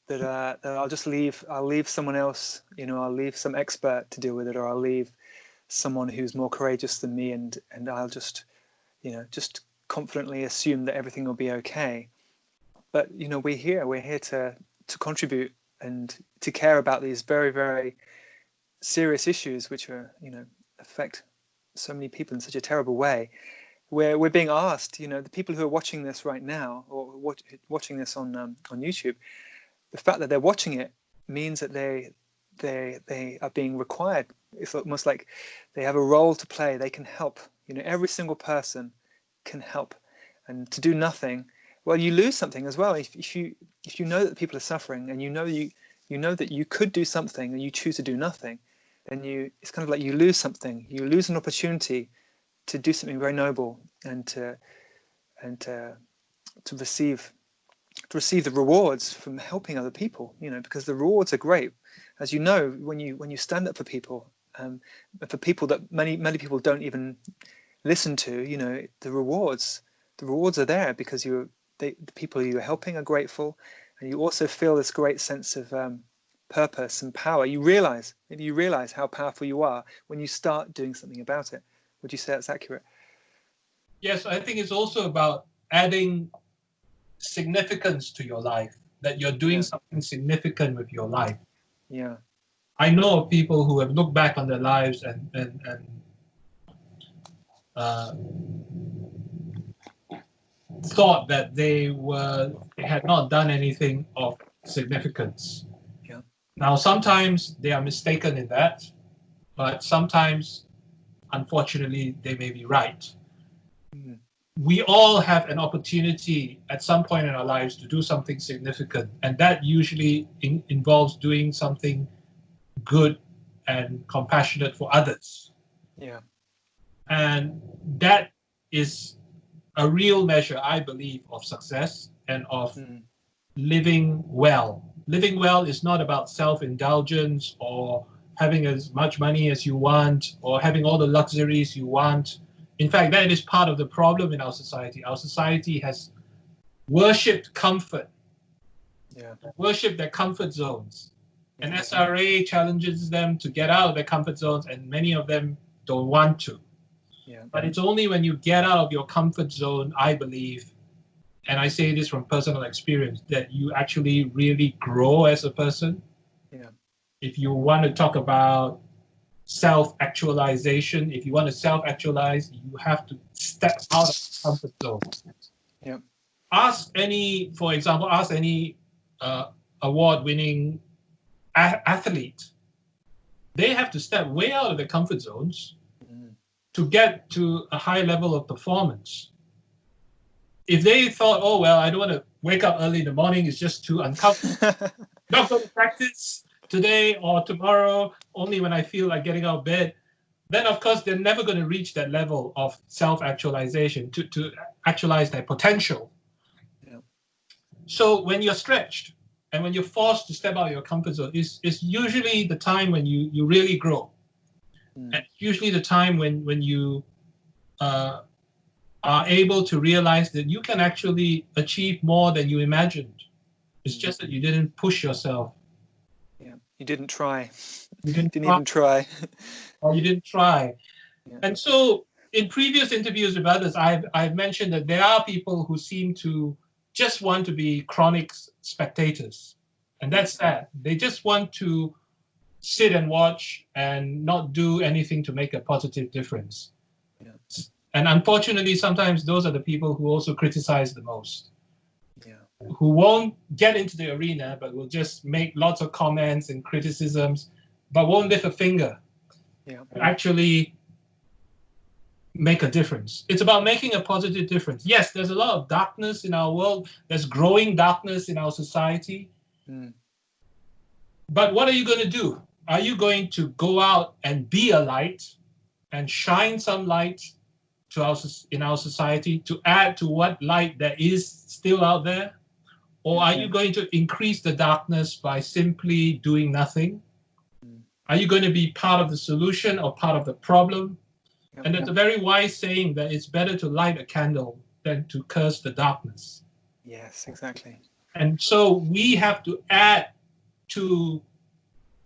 that I'll leave someone else, I'll leave some expert to deal with it, or I'll leave someone who's more courageous than me, and I'll just confidently assume that everything will be okay. But we're here to contribute and to care about these very, very serious issues which are affect so many people in such a terrible way. We're being asked, the people who are watching this right now, or watching this on YouTube, the fact that they're watching it means that they are being required. It's almost like they have a role to play. They can help. Every single person can help. And to do nothing, well, you lose something as well. If you know that people are suffering, and you know that you could do something, and you choose to do nothing, then it's kind of like you lose something. You lose an opportunity to do something very noble, and to receive the rewards from helping other people. Because the rewards are great, as you know, when you stand up for people, for people that many people don't even listen to. The rewards are there because the people you're helping are grateful, and you also feel this great sense of purpose and power. You realize how powerful you are when you start doing something about it. Would you say that's accurate? Yes, I think it's also about adding significance to your life, that you're doing something significant with your life. Yeah. I know of people who have looked back on their lives and thought that they had not done anything of significance. Yeah. Now, sometimes they are mistaken in that, but sometimes, unfortunately, they may be right. Mm. We all have an opportunity at some point in our lives to do something significant, and that usually involves doing something good and compassionate for others. Yeah. And that is a real measure, I believe, of success and of living well. Living well is not about self-indulgence or having as much money as you want or having all the luxuries you want. In fact, that is part of the problem in our society. Our society has worshipped comfort, worshipped their comfort zones. And SRA challenges them to get out of their comfort zones, and many of them don't want to. Yeah. But it's only when you get out of your comfort zone, I believe, and I say this from personal experience, that you actually really grow as a person. Yeah. If you want to talk about self-actualization, if you want to self-actualize, you have to step out of the comfort zone. Yeah. Ask any award-winning athlete. They have to step way out of their comfort zones to get to a high level of performance. If they thought, oh, well, I don't want to wake up early in the morning, it's just too uncomfortable. Not going to practice today or tomorrow, only when I feel like getting out of bed, then of course they're never going to reach that level of self-actualization to actualize their potential. Yeah. So when you're stretched and when you're forced to step out of your comfort zone, it's usually the time when you really grow. And it's usually the time when you are able to realize that you can actually achieve more than you imagined. It's just that you didn't push yourself. Yeah, you didn't try. You didn't even try. Or you didn't try. Yeah. And so in previous interviews with others, I've mentioned that there are people who seem to just want to be chronic spectators. And that's sad. They just want to sit and watch and not do anything to make a positive difference. Yeah. And unfortunately, sometimes those are the people who also criticize the most. Yeah. Who won't get into the arena, but will just make lots of comments and criticisms, but won't lift a finger. Yeah. Actually make a difference. It's about making a positive difference. Yes, there's a lot of darkness in our world. There's growing darkness in our society. But what are you going to do? Are you going to go out and be a light and shine some light in our society to add to what light there is still out there? Or are you going to increase the darkness by simply doing nothing? Are you going to be part of the solution or part of the problem? And there's a very wise saying that it's better to light a candle than to curse the darkness. Yes, exactly. And so we have to add to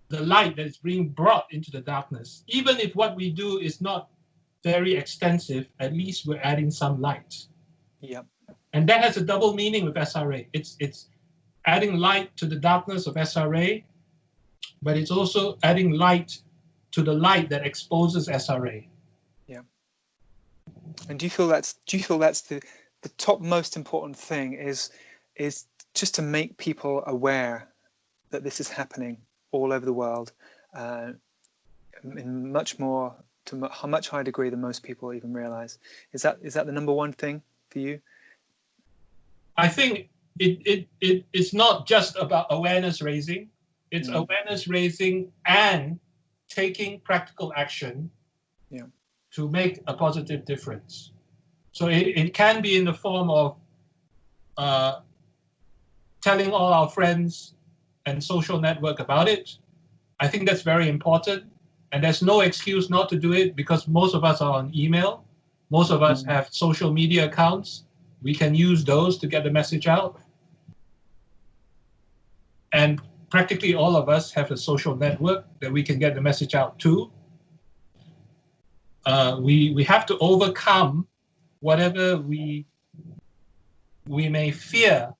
the light that is being brought into the darkness. Even if what we do is not very extensive, at least we're adding some light. Yeah. And that has a double meaning with SRA. It's adding light to the darkness of SRA, but it's also adding light to the light that exposes SRA. Yeah. And do you feel that's the top most important thing is just to make people aware that this is happening all over the world, in much higher degree than most people even realize. Is that the number one thing for you? I think it's not just about awareness raising. It's awareness raising and taking practical action to make a positive difference. So it can be in the form of telling all our friends and social network about it. I think that's very important. And there's no excuse not to do it because most of us are on email. Most of us have social media accounts. We can use those to get the message out. And practically all of us have a social network that we can get the message out to. We have to overcome whatever we may fear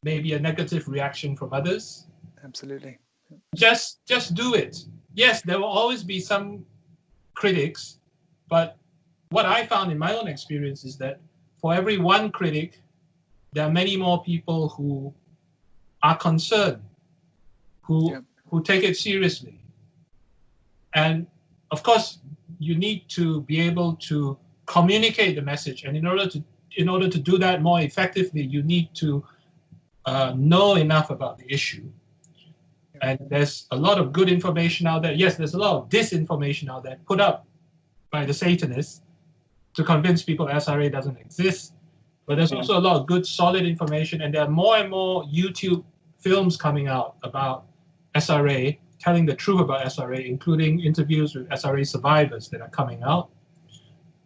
may be a negative reaction from others. Absolutely. Just do it. Yes, there will always be some critics, but what I found in my own experience is that for every one critic, there are many more people who are concerned, who take it seriously. And of course, you need to be able to communicate the message. And in order to do that more effectively, you need to know enough about the issue. And there's a lot of good information out there. Yes, there's a lot of disinformation out there put up by the Satanists to convince people SRA doesn't exist. But there's also a lot of good, solid information. And there are more and more YouTube films coming out about SRA, telling the truth about SRA, including interviews with SRA survivors that are coming out.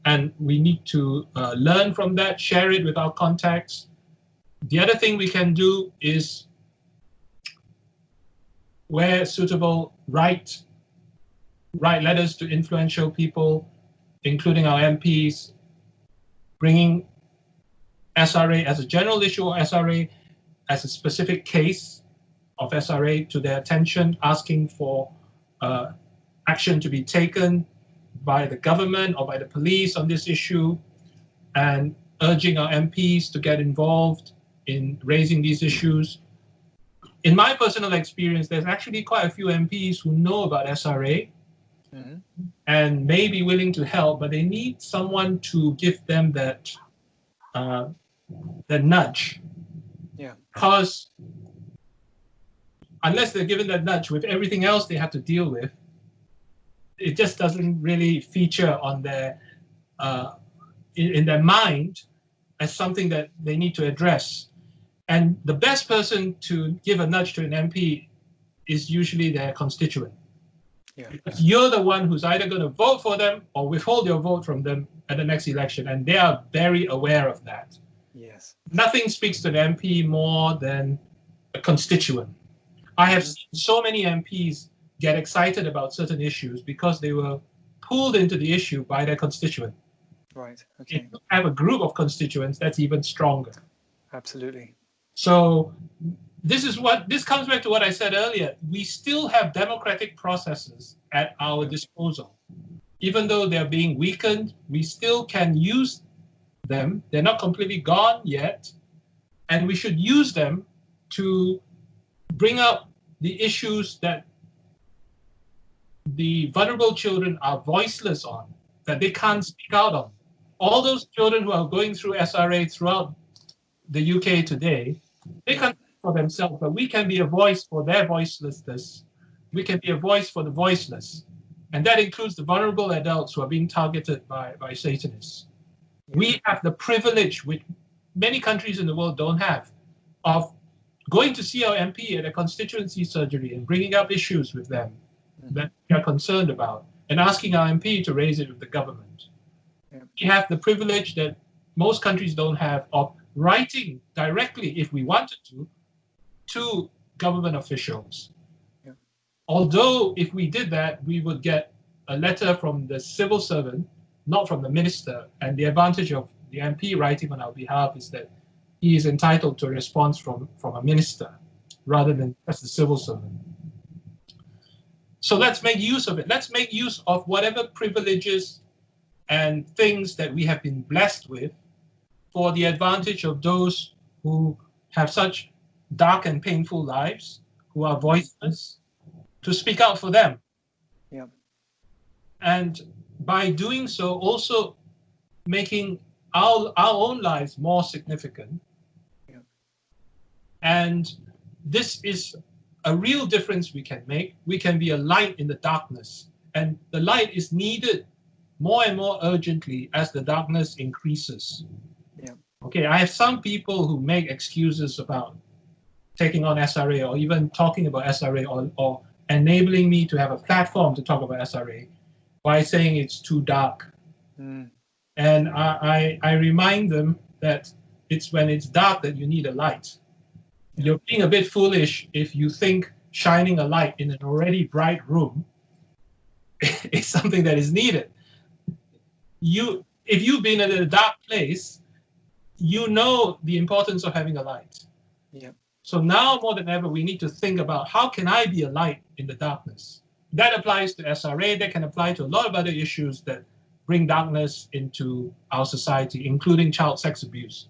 And we need to learn from that, share it with our contacts. The other thing we can do is, where suitable, write letters to influential people, including our MPs, bringing SRA as a general issue or SRA as a specific case of SRA to their attention, asking for action to be taken by the government or by the police on this issue, and urging our MPs to get involved in raising these issues. In my personal experience, there's actually quite a few MPs who know about SRA and may be willing to help, but they need someone to give them that nudge. Yeah. Because unless they're given that nudge with everything else they have to deal with, it just doesn't really feature on their in their mind as something that they need to address. And the best person to give a nudge to an MP is usually their constituent. Yeah. Because you're the one who's either going to vote for them or withhold your vote from them at the next election. And they are very aware of that. Yes. Nothing speaks to the MP more than a constituent. I have seen so many MPs get excited about certain issues because they were pulled into the issue by their constituent. Right. Okay. If you have a group of constituents, that's even stronger. Absolutely. So this comes back to what I said earlier. We still have democratic processes at our disposal. Even though they're being weakened, we still can use them. They're not completely gone yet. And we should use them to bring up the issues that the vulnerable children are voiceless on, that they can't speak out on. All those children who are going through SRA throughout the UK today, they can't speak for themselves, but we can be a voice for their voicelessness. We can be a voice for the voiceless. And that includes the vulnerable adults who are being targeted by Satanists. We have the privilege, which many countries in the world don't have, of going to see our MP at a constituency surgery and bringing up issues with them that we are concerned about and asking our MP to raise it with the government. We have the privilege that most countries don't have of writing directly, if we wanted to government officials. Yeah. Although if we did that, we would get a letter from the civil servant, not from the minister. And the advantage of the MP writing on our behalf is that he is entitled to a response from a minister rather than as the civil servant. So let's make use of it. Let's make use of whatever privileges and things that we have been blessed with for the advantage of those who have such dark and painful lives, who are voiceless, to speak out for them. Yeah. And by doing so, also making our own lives more significant. Yeah. And this is a real difference we can make. We can be a light in the darkness. And the light is needed more and more urgently as the darkness increases. Yeah. Okay, I have some people who make excuses about taking on SRA or even talking about SRA or enabling me to have a platform to talk about SRA by saying it's too dark. Mm. And I remind them that it's when it's dark that you need a light. You're being a bit foolish if you think shining a light in an already bright room is something that is needed. If you've been in a dark place, you know the importance of having a light. Yeah. So now more than ever, we need to think about how can I be a light in the darkness? That applies to SRA. That can apply to a lot of other issues that bring darkness into our society, including child sex abuse.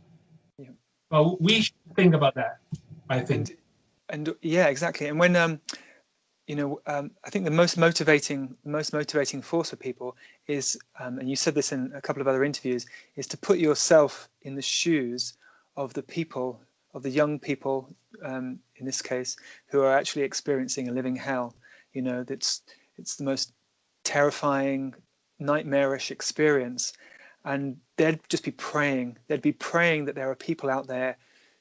Yeah. Well, we should think about that, I think. And yeah, exactly. And when I think the most motivating force for people is, and you said this in a couple of other interviews, is to put yourself in the shoes of the people, of the young people, in this case, who are actually experiencing a living hell. You know, it's the most terrifying, nightmarish experience, and they'd just be praying. They'd be praying that there are people out there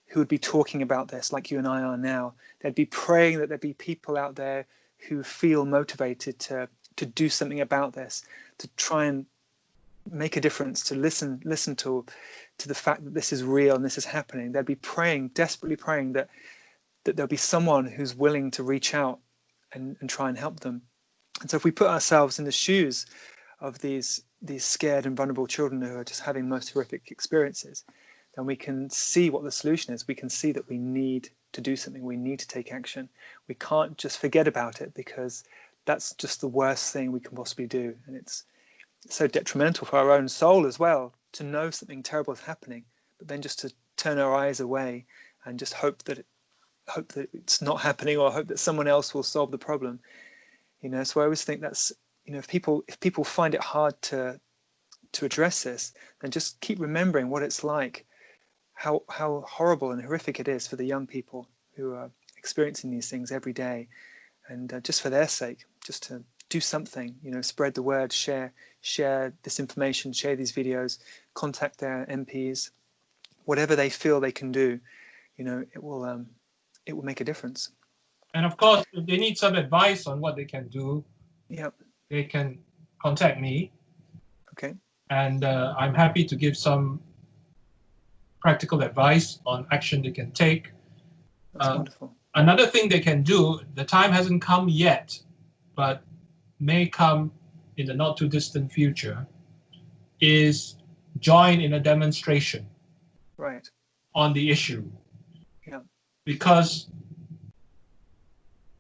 who would be talking about this like you and I are now. They'd be praying that there'd be people out there who feel motivated to do something about this, to try and make a difference, to listen to the fact that this is real and this is happening. They'd be praying, desperately praying that there'll be someone who's willing to reach out and try and help them. And so if we put ourselves in the shoes of these scared and vulnerable children who are just having most horrific experiences, then we can see what the solution is. We can see that we need to do something. We need to take action. We can't just forget about it, because that's just the worst thing we can possibly do. And it's so detrimental for our own soul as well, to know something terrible is happening, but then just to turn our eyes away and just hope that it's not happening, or hope that someone else will solve the problem. You know, so I always think that's, you know, if people find it hard to address this, then just keep remembering what it's like, how horrible and horrific it is for the young people who are experiencing these things every day, and just for their sake, just to do something, you know, spread the word, share this information, share these videos, contact their MPs, whatever they feel they can do, you know, it will make a difference. And of course, if they need some advice on what they can do, they can contact me. Okay. And I'm happy to give some practical advice on action they can take. That's wonderful. Another thing they can do, the time hasn't come yet, but may come in the not too distant future, is join in a demonstration on the issue. Yeah. Because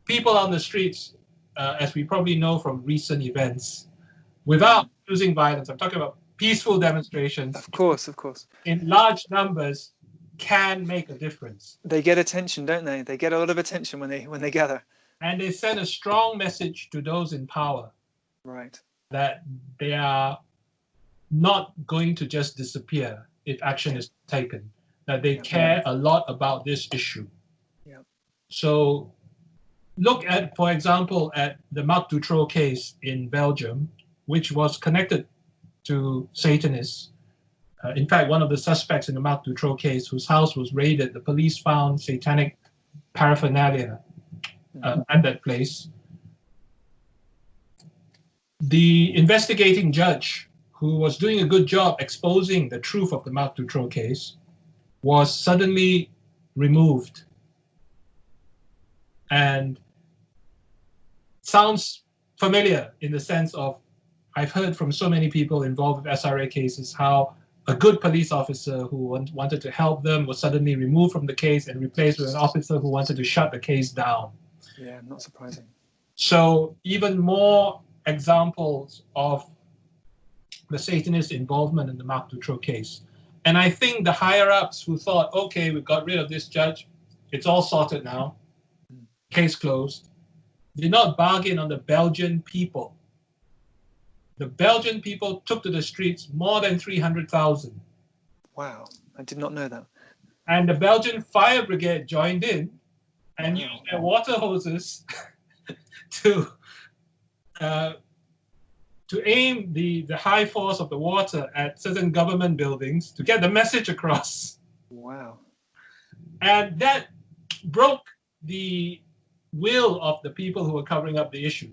people on the streets, as we probably know from recent events, without using violence, I'm talking about peaceful demonstrations. Of course. In large numbers, can make a difference. They get attention, don't they? They get a lot of attention when they gather. And they send a strong message to those in power. Right. That they are not going to just disappear if action is taken. That they care a lot about this issue. Yeah. So look at, for example, at the Marc Dutroux case in Belgium, which was connected to Satanists. In fact, one of the suspects in the Marc Dutroux case, whose house was raided, the police found satanic paraphernalia at that place. The investigating judge, who was doing a good job exposing the truth of the Marc Dutroux case, was suddenly removed And sounds familiar in the sense of I've heard from so many people involved with SRA cases how a good police officer who wanted to help them was suddenly removed from the case and replaced with an officer who wanted to shut the case down. Yeah, not surprising. So even more examples of the Satanist involvement in the Marc Dutroux case. And I think the higher-ups who thought, okay, we've got rid of this judge, it's all sorted now, case closed, did not bargain on the Belgian people. The Belgian people took to the streets more than 300,000. Wow, I did not know that. And the Belgian fire brigade joined in and used their water hoses to aim the high force of the water at certain government buildings to get the message across. Wow. And that broke the will of the people who were covering up the issue.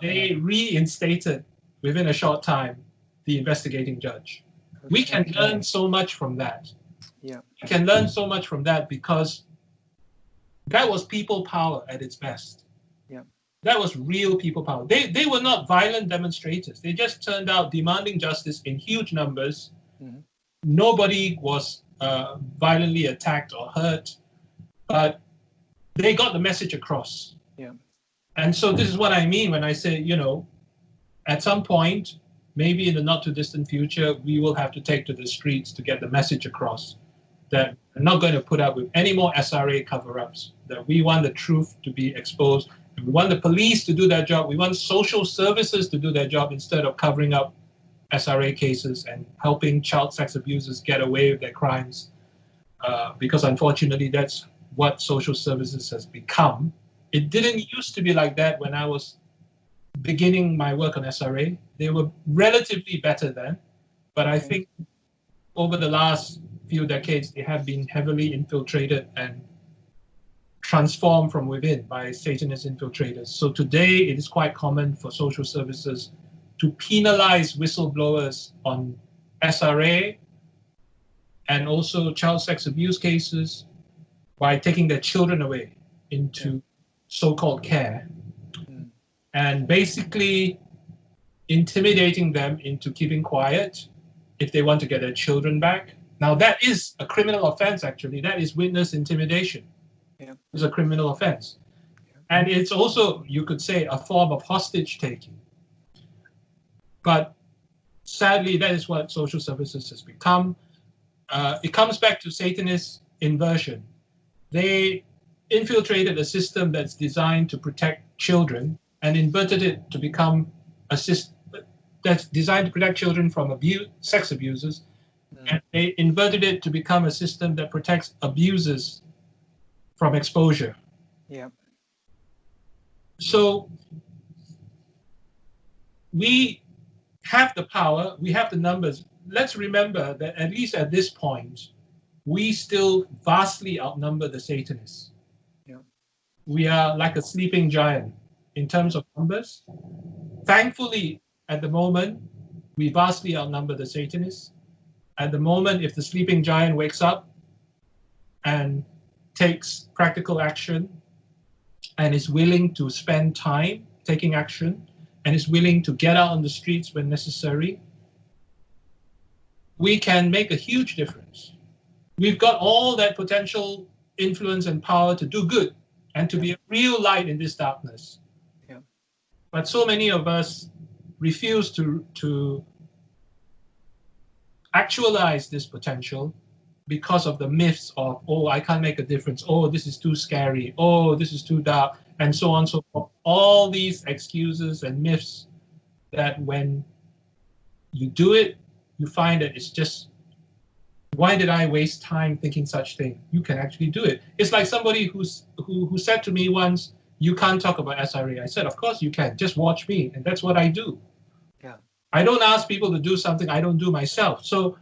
They reinstated, within a short time, the investigating judge. We can learn so much from that. Yeah. We can learn so much from that because that was people power at its best. Yeah. That was real people power. They were not violent demonstrators. They just turned out demanding justice in huge numbers. Mm-hmm. Nobody was violently attacked or hurt, but they got the message across. Yeah. And so this is what I mean when I say, you know, at some point, maybe in the not too distant future, we will have to take to the streets to get the message across that we're not going to put up with any more SRA cover-ups, that we want the truth to be exposed. We want the police to do their job. We want social services to do their job instead of covering up SRA cases and helping child sex abusers get away with their crimes. Because unfortunately, that's what social services has become. It didn't used to be like that when I was beginning my work on SRA. They were relatively better then, but I think over the last few decades, they have been heavily infiltrated and transformed from within by Satanist infiltrators. So today, it is quite common for social services to penalize whistleblowers on SRA and also child sex abuse cases by taking their children away into so-called care and basically intimidating them into keeping quiet if they want to get their children back. Now, that is a criminal offense, actually. That is witness intimidation. Yeah. It's a criminal offense. And it's also, you could say, a form of hostage taking. But sadly, that is what social services has become. It comes back to Satanist inversion. They infiltrated a system that's designed to protect children and inverted it to become a system that's designed to protect children from sex abusers. And they inverted it to become a system that protects abusers from exposure. Yeah. So we have the power, we have the numbers. Let's remember that at least at this point, we still vastly outnumber the Satanists. Yeah. We are like a sleeping giant in terms of numbers. Thankfully, at the moment, we vastly outnumber the Satanists. At the moment, if the sleeping giant wakes up and takes practical action and is willing to spend time taking action and is willing to get out on the streets when necessary, we can make a huge difference. We've got all that potential influence and power to do good and to be a real light in this darkness. Yeah. But so many of us refuse to actualize this potential because of the myths of, oh, I can't make a difference. Oh, this is too scary. Oh, this is too dark, and so on and so forth. All these excuses and myths that when you do it, you find that it's just, why did I waste time thinking such thing? You can actually do it. It's like somebody who said to me once, you can't talk about SRA. I said, of course you can. Just watch me. And that's what I do. Yeah. I don't ask people to do something I don't do myself. So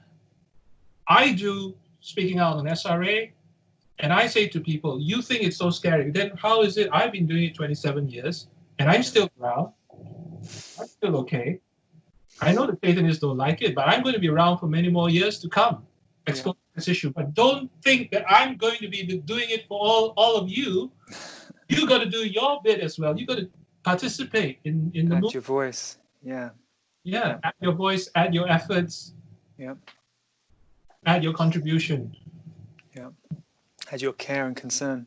I do speaking out on SRA, and I say to people, you think it's so scary. Then how is it? I've been doing it 27 years, and I'm still around. I'm still okay. I know the Satanists don't like it, but I'm going to be around for many more years to come, exposing this issue. But don't think that I'm going to be doing it for all of you. you got to do your bit as well. You got to participate in the Add movement. your voice. Yeah. Yeah, add your voice, add your efforts, Yeah. add your contribution. Yeah. Add your care and concern.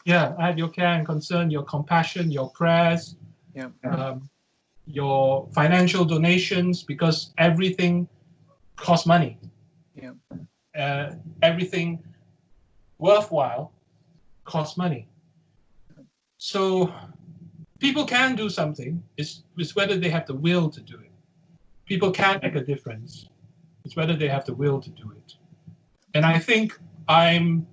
Yeah, add your care and concern, your compassion, your prayers, Yeah. your financial donations, because everything costs money. Yeah. Everything worthwhile costs money. So people can do something. It's whether they have the will to do it. People can make a difference. It's whether they have the will to do it. And I think I've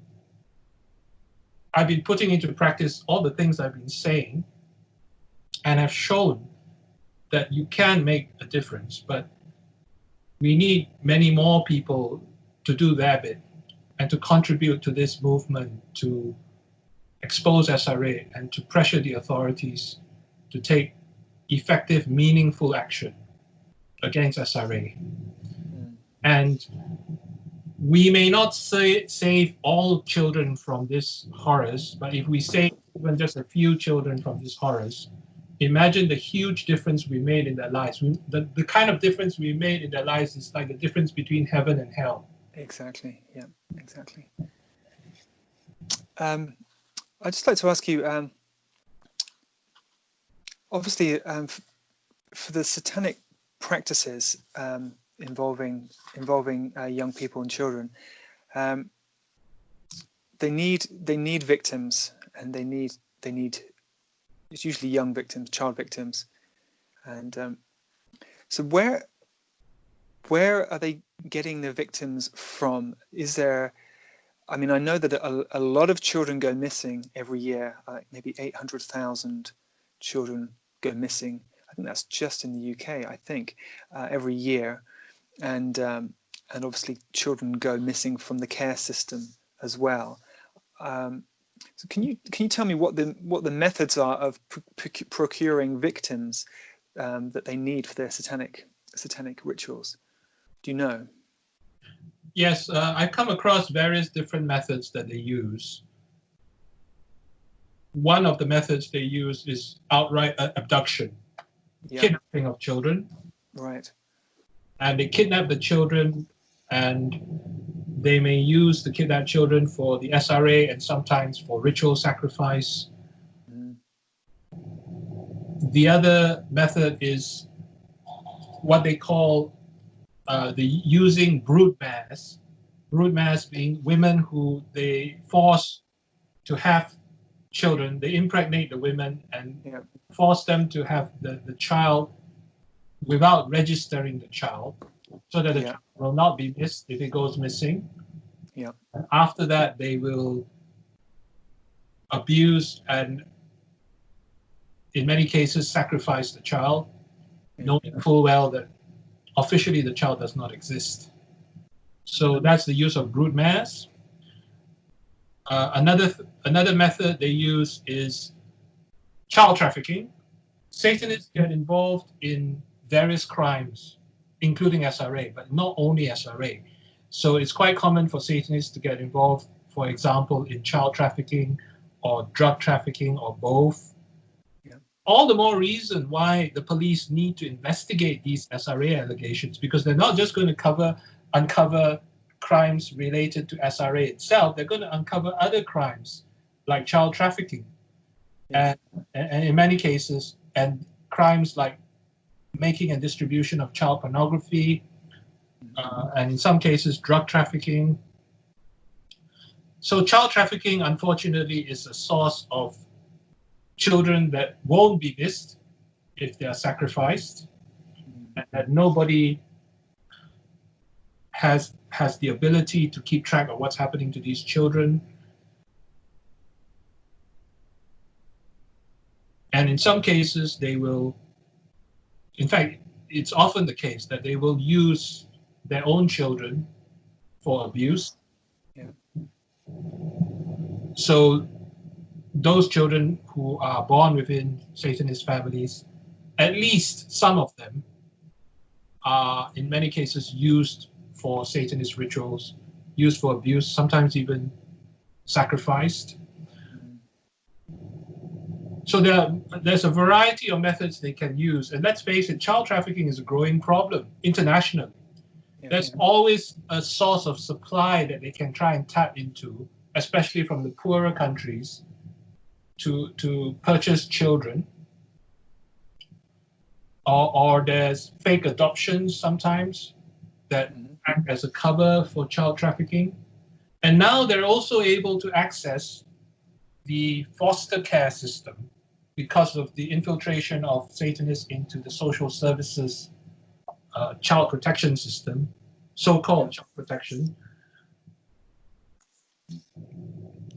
been putting into practice all the things I've been saying and have shown that you can make a difference, but we need many more people to do their bit and to contribute to this movement, to expose SRA and to pressure the authorities to take effective, meaningful action against SRA. And we may not save all children from these horrors, but if we save even just a few children from these horrors, imagine the huge difference we made in their lives. The kind of difference we made in their lives is like the difference between heaven and hell. Exactly. Yeah. Exactly. I'd just like to ask you. Obviously, for the satanic practices involving young people and children, they need victims, and they need it's usually young victims, child victims, and so where are they getting the victims from? Is there, I mean, I know that a lot of children go missing every year, like maybe 800,000 children go missing. I think that's just in the UK, I think, every year. And obviously children go missing from the care system as well. So can you tell me what the methods are of procuring victims that they need for their satanic rituals? Do you know? Yes, I've come across various different methods that they use. One of the methods they use is outright abduction, kidnapping of children. Right. And they kidnap the children, and they may use the kidnapped children for the SRA and sometimes for ritual sacrifice. The other method is what they call the using brood mass. Brood mass being women who they force to have children. They impregnate the women and force them to have the child without registering the child, so that the child will not be missed if it goes missing. Yeah. And after that, they will abuse and, in many cases, sacrifice the child, knowing full well that officially the child does not exist. So that's the use of brood mass. Another method they use is child trafficking. Satanists get involved in various crimes, including SRA, but not only SRA. So it's quite common for Satanists to get involved, for example, in child trafficking or drug trafficking or both. All the more reason why the police need to investigate these SRA allegations, because they're not just going to uncover crimes related to SRA itself, they're going to uncover other crimes like child trafficking, and in many cases, and crimes like making and distribution of child pornography, and in some cases, drug trafficking. So child trafficking, unfortunately, is a source of children that won't be missed if they are sacrificed, and that nobody has the ability to keep track of what's happening to these children. And in some cases, they will, in fact, it's often the case that they will use their own children for abuse. So those children who are born within Satanist families, at least some of them are in many cases used for Satanist rituals, used for abuse, sometimes even sacrificed. So there's a variety of methods they can use. And let's face it, child trafficking is a growing problem internationally. There's always a source of supply that they can try and tap into, especially from the poorer countries, to purchase children. Or there's fake adoptions sometimes that act as a cover for child trafficking. And now they're also able to access the foster care system because of the infiltration of Satanists into the social services child protection system, so-called child protection,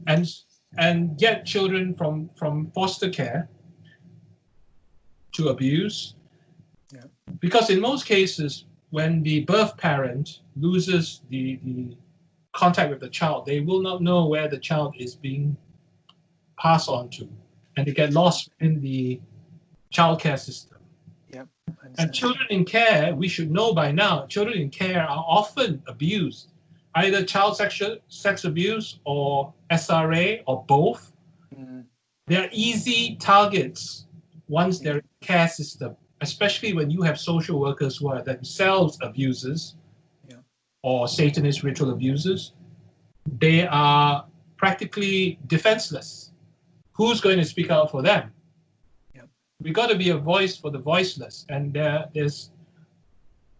and get children from foster care to abuse. Yeah. Because in most cases, when the birth parent loses the contact with the child, they will not know where the child is being passed on to, and they get lost in the childcare system. Yep. And children in care, we should know by now, children in care are often abused, either child sex abuse or SRA or both. They're easy targets once they're in the care system, especially when you have social workers who are themselves abusers or Satanist ritual abusers. They are practically defenseless. Who's going to speak out for them? We got to be a voice for the voiceless, and there's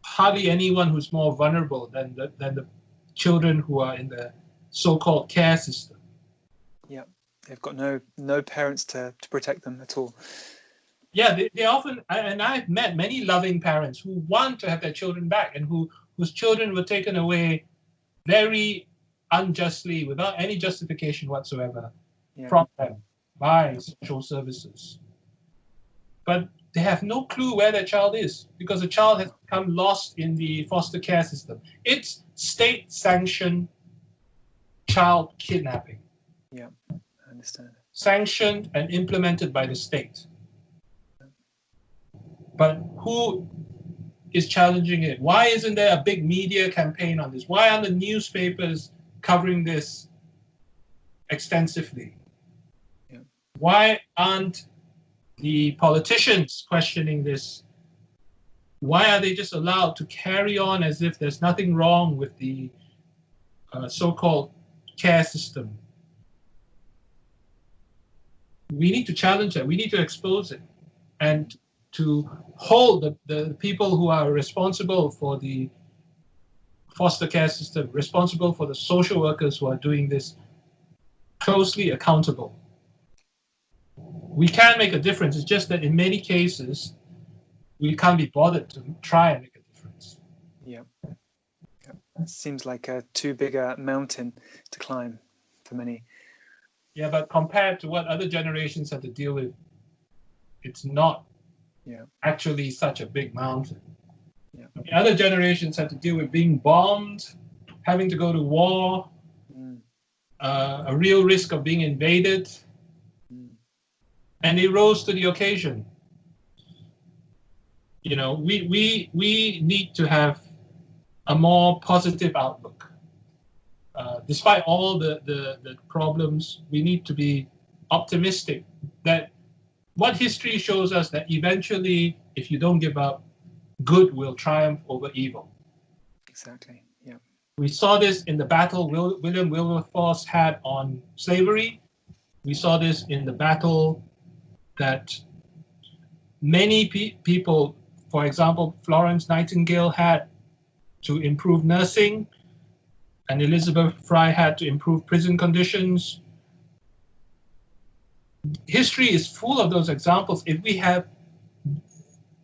hardly anyone who's more vulnerable than the children who are in the so-called care system. Yeah, they've got no parents to protect them at all. Yeah, they often, and I've met many loving parents who want to have their children back and whose children were taken away very unjustly, without any justification whatsoever from them by social services. But they have no clue where their child is because the child has become lost in the foster care system. It's state-sanctioned child kidnapping. Yeah, I understand. Sanctioned and implemented by the state. But who is challenging it? Why isn't there a big media campaign on this? Why aren't the newspapers covering this extensively? Yeah. Why aren't the politicians questioning this? Why are they just allowed to carry on as if there's nothing wrong with the so-called care system? We need to challenge that. We need to expose it and to hold the people who are responsible for the foster care system, responsible for the social workers who are doing this, closely accountable. We can make a difference. It's just that in many cases, we can't be bothered to try and make a difference. Yeah. It seems like a too big a mountain to climb for many. Yeah, but compared to what other generations had to deal with, it's not actually such a big mountain. Yeah. I mean, other generations had to deal with being bombed, having to go to war, a real risk of being invaded. And they rose to the occasion. You know, we need to have a more positive outlook. Despite all the problems, we need to be optimistic that what history shows us that eventually, if you don't give up, good will triumph over evil. Exactly, yeah. We saw this in the battle William Wilberforce had on slavery. We saw this in the battle that many people, for example, Florence Nightingale had to improve nursing, and Elizabeth Fry had to improve prison conditions. History is full of those examples. If we have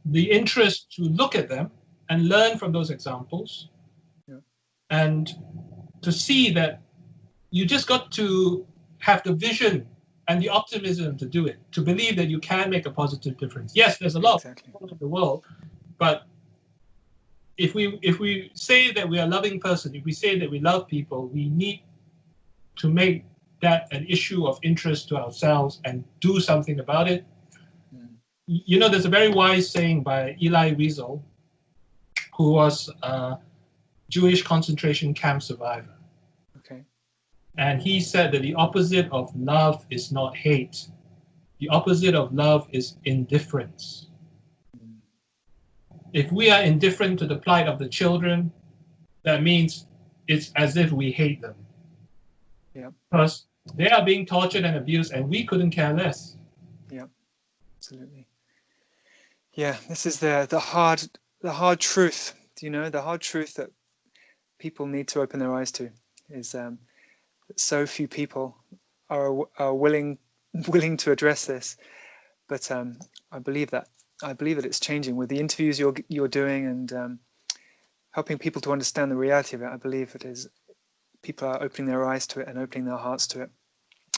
the interest to look at them and learn from those examples, and to see that you just got to have the vision and the optimism to do it, to believe that you can make a positive difference. Yes, there's a lot of people in the world, but if we say that we are a loving person, if we say that we love people, we need to make that an issue of interest to ourselves and do something about it. You know, there's a very wise saying by Elie Wiesel, who was a Jewish concentration camp survivor. Okay. And he said that the opposite of love is not hate, the opposite of love is indifference. If we are indifferent to the plight of the children, that means it's as if we hate them. Yeah. Because they are being tortured and abused, and we couldn't care less. Yeah, absolutely. Yeah, this is the hard truth. The hard truth that people need to open their eyes to is that so few people are willing to address this. But I believe that it's changing with the interviews you're doing and helping people to understand the reality of it. I believe it is. People are opening their eyes to it and opening their hearts to it.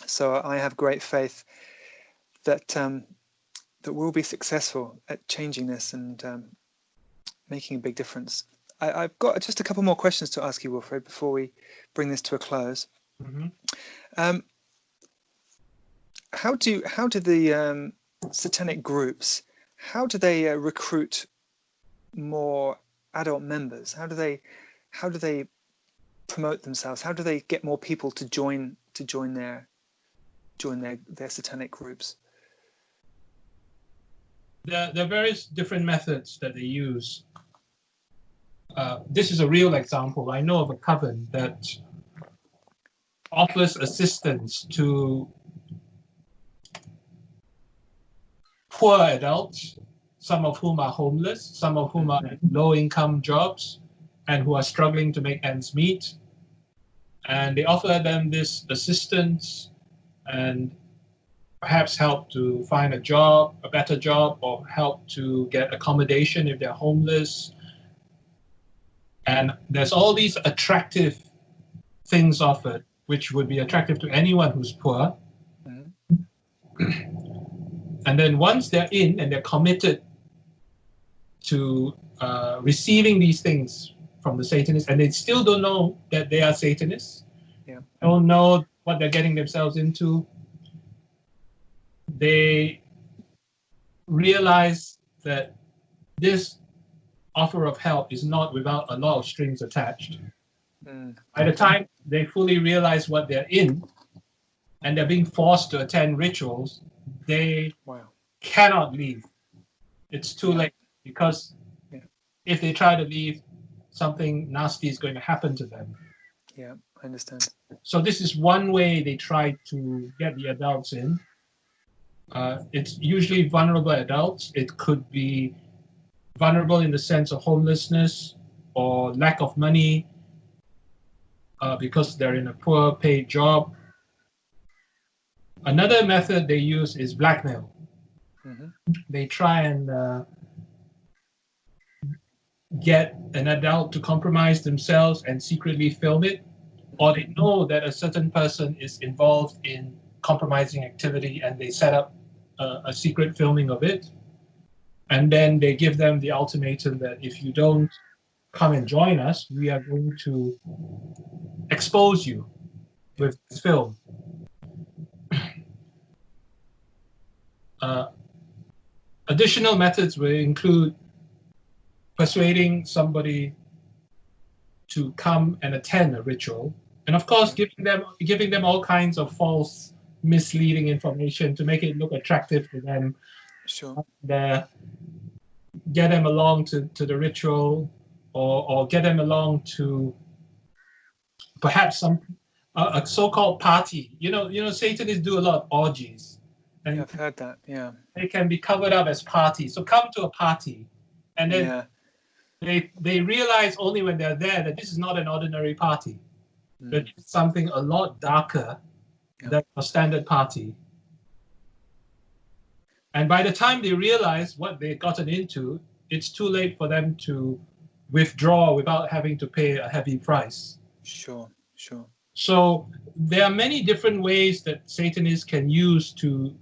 So I have great faith that that we'll be successful at changing this and making a big difference. I've got just a couple more questions to ask you, Wilfred, before we bring this to a close. Mm-hmm. How do the satanic groups, how do they recruit more adult members? How do they promote themselves? How do they get more people to join their satanic groups? There are various different methods that they use. This is a real example. I know of a coven that offers assistance to poor adults, some of whom are homeless, some of whom are in low-income jobs, and who are struggling to make ends meet. And they offer them this assistance and perhaps help to find a job, a better job, or help to get accommodation if they're homeless. And there's all these attractive things offered, which would be attractive to anyone who's poor. And then once they're in and they're committed to receiving these things from the Satanists, and they still don't know that they are Satanists, don't know what they're getting themselves into, they realize that this offer of help is not without a lot of strings attached. By the time they fully realize what they're in, and they're being forced to attend rituals, they cannot leave. It's too late, because if they try to leave, something nasty is going to happen to them. Yeah, I understand. So this is one way they try to get the adults in. It's usually vulnerable adults. It could be vulnerable in the sense of homelessness or lack of money because they're in a poor paid job. Another method they use is blackmail. They try and get an adult to compromise themselves and secretly film it, or they know that a certain person is involved in compromising activity and they set up a secret filming of it. And then they give them the ultimatum that if you don't come and join us, we are going to expose you with this film. Additional methods will include persuading somebody to come and attend a ritual, and of course giving them all kinds of false, misleading information to make it look attractive to them. Sure. And, get them along to the ritual, or get them along to perhaps a so-called party. You know, Satanists do a lot of orgies, and yeah, I've heard that. Yeah, they can be covered up as parties. So come to a party, and then they realize only when they're there that this is not an ordinary party, that it's something a lot darker than a standard party. And by the time they realize what they've gotten into, it's too late for them to withdraw without having to pay a heavy price. Sure. So there are many different ways that Satanists can use to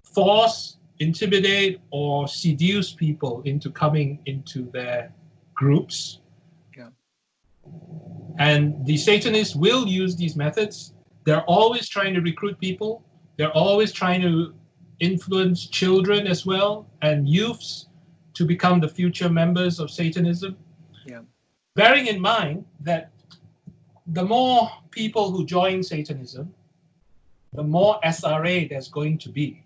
force, intimidate, or seduce people into coming into their groups. And the Satanists will use these methods. They're always trying to recruit people. They're always trying to influence children as well and youths to become the future members of Satanism. Bearing in mind that the more people who join Satanism, the more SRA there's going to be.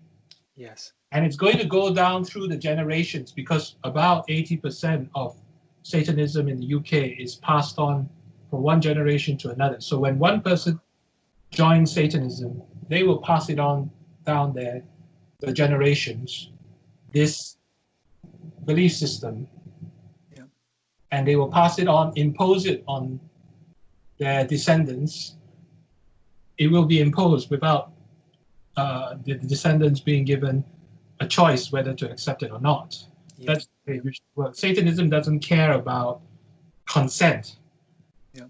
Yes. And it's going to go down through the generations, because about 80% of Satanism in the UK is passed on from one generation to another. So when one person joins Satanism, they will pass it on down the generations, this belief system, and they will pass it on, impose it on their descendants. It will be imposed without the descendants being given a choice whether to accept it or not. Yeah. That's the way it usually works. Satanism doesn't care about consent. Yeah.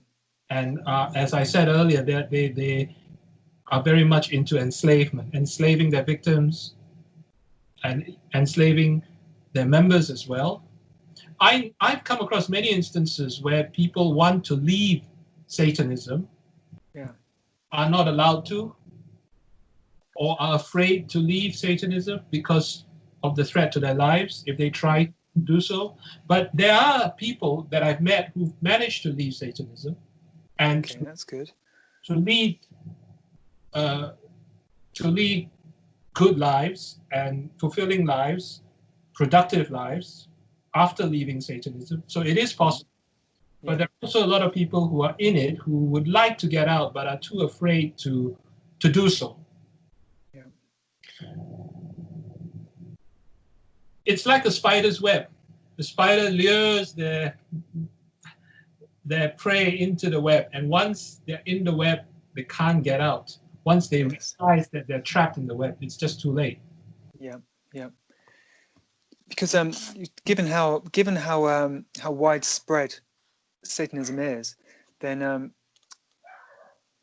And as I said earlier, they are very much into enslavement, enslaving their victims and enslaving their members as well. I've come across many instances where people want to leave Satanism, are not allowed to, or are afraid to leave Satanism because of the threat to their lives if they try to do so. But there are people that I've met who've managed to leave Satanism and that's good. to lead good lives and fulfilling lives, productive lives after leaving Satanism. So it is possible. But there are also a lot of people who are in it who would like to get out but are too afraid to do so. Yeah. It's like a spider's web. The spider lures their prey into the web, and once they're in the web, they can't get out. Once they realize that they're trapped in the web, it's just too late. Yeah, yeah. Because given how widespread Satanism is, then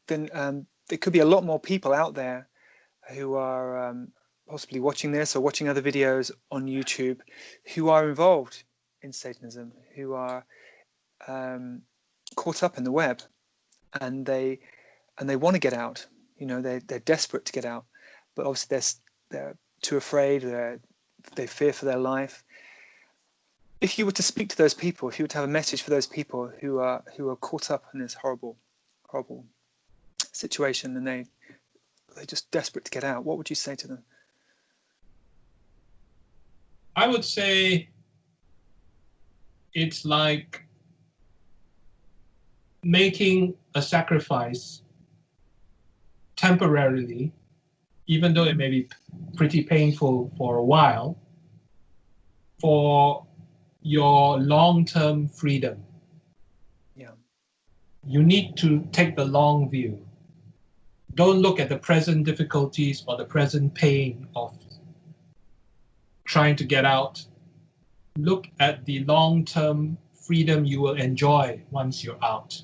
there could be a lot more people out there who are possibly watching this or watching other videos on YouTube who are involved in Satanism, who are caught up in the web, and they want to get out. You know, they're desperate to get out, but obviously they're too afraid. They fear for their life. If you were to speak to those people, if you were to have a message for those people who are caught up in this horrible situation, and they're just desperate to get out, what would you say to them? I would say it's like making a sacrifice temporarily, even though it may be pretty painful for a while, for your long-term freedom. Yeah. You need to take the long view. Don't look at the present difficulties or the present pain of trying to get out. Look at the long-term freedom you will enjoy once you're out,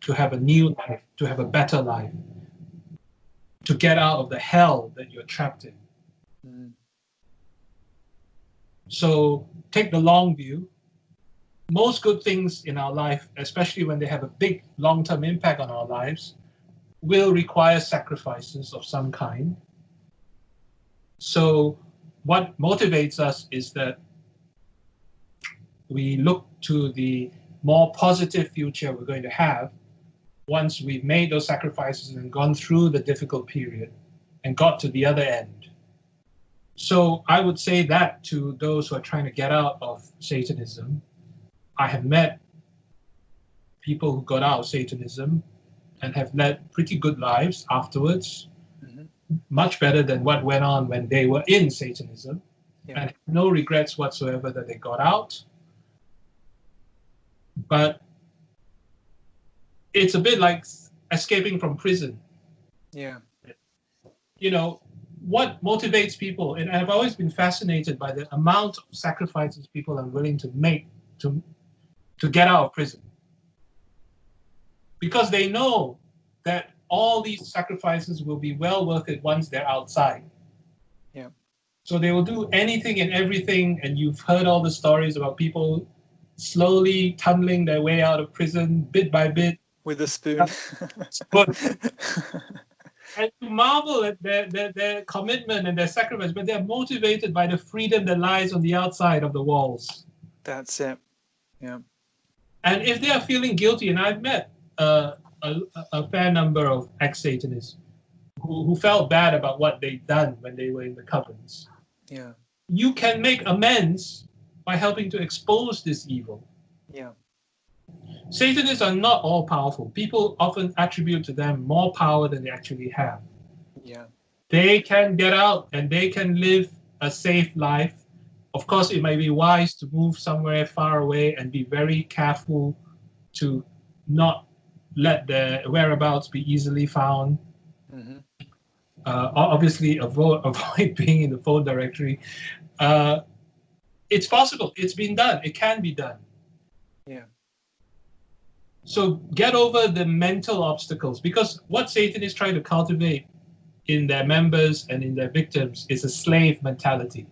to have a new life, to have a better life, to get out of the hell that you're trapped in. Mm. So take the long view. Most good things in our life, especially when they have a big long-term impact on our lives, will require sacrifices of some kind. So what motivates us is that we look to the more positive future we're going to have once we've made those sacrifices and gone through the difficult period and got to the other end. So I would say that to those who are trying to get out of Satanism. I have met people who got out of Satanism and have led pretty good lives afterwards, much better than what went on when they were in Satanism, and no regrets whatsoever that they got out. But it's a bit like escaping from prison. Yeah. You know, what motivates people, and I've always been fascinated by the amount of sacrifices people are willing to make to get out of prison. Because they know that all these sacrifices will be well worth it once they're outside. Yeah. So they will do anything and everything, and you've heard all the stories about people slowly tumbling their way out of prison bit by bit. With a spoon. And you marvel at their commitment and their sacrifice, but they're motivated by the freedom that lies on the outside of the walls. That's it. Yeah. And if they are feeling guilty, and I've met a fair number of ex-Satanists who felt bad about what they'd done when they were in the covens. Yeah. You can make amends by helping to expose this evil. Yeah. Satanists are not all powerful. People often attribute to them more power than they actually have. Yeah. They can get out and they can live a safe life. Of course, it might be wise to move somewhere far away and be very careful to not let their whereabouts be easily found. Mm-hmm. Obviously, avoid being in the phone directory. It's possible. It's been done. It can be done. Yeah. So get over the mental obstacles, because what Satan is trying to cultivate in their members and in their victims is a slave mentality.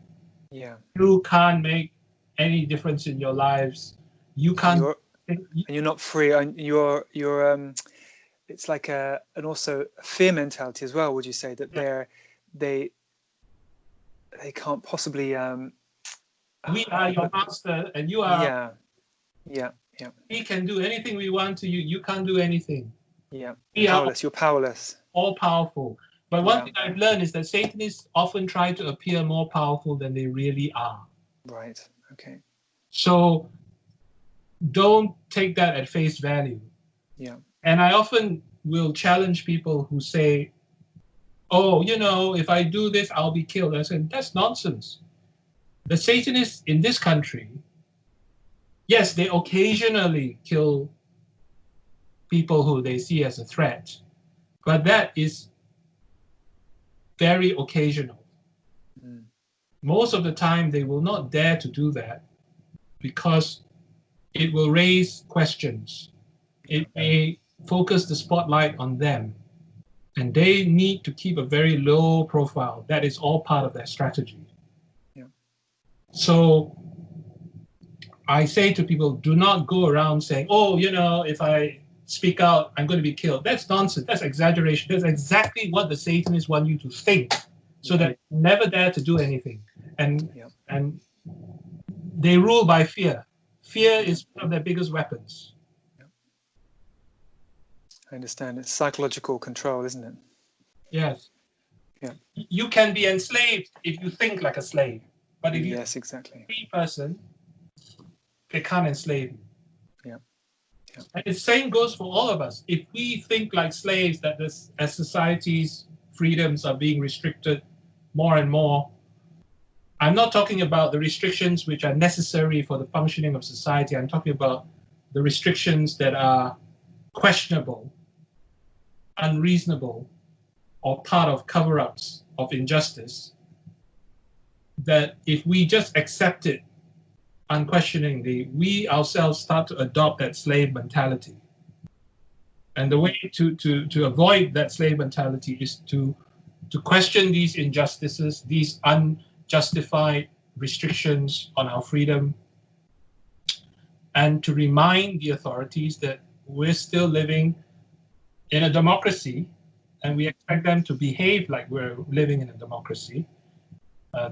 Yeah. You can't make any difference in your lives. You can't. And you're not free, and you're it's like and also a fear mentality as well. Would you say that they can't possibly we are your master and you are. Yeah. We can do anything we want to you. You can't do anything. Yeah. We powerless. You're powerless. All powerful. But one thing I've learned is that Satanists often try to appear more powerful than they really are. Right. Okay. So don't take that at face value. Yeah. And I often will challenge people who say, oh, if I do this, I'll be killed. I said, that's nonsense. The Satanists in this country, yes, they occasionally kill people who they see as a threat, but that is very occasional. Mm. Most of the time, they will not dare to do that because it will raise questions. It may focus the spotlight on them, and they need to keep a very low profile. That is all part of their strategy. Yeah. So I say to people, do not go around saying, oh, if I speak out, I'm going to be killed. That's nonsense. That's exaggeration. That's exactly what the Satanists want you to think, so that you never dare to do anything. And they rule by fear. Fear is one of their biggest weapons. I understand. It's psychological control, isn't it? Yes. Yeah. You can be enslaved if you think like a slave. But if you're exactly. a free person, they can't enslave you. Yeah. And the same goes for all of us. If we think like slaves, that as society's freedoms are being restricted more and more, I'm not talking about the restrictions which are necessary for the functioning of society. I'm talking about the restrictions that are questionable, unreasonable, or part of cover-ups of injustice, that if we just accept it unquestioningly, we ourselves start to adopt that slave mentality. And the way to avoid that slave mentality is to question these injustices, these unjustified restrictions on our freedom, and to remind the authorities that we're still living in a democracy, and we expect them to behave like we're living in a democracy.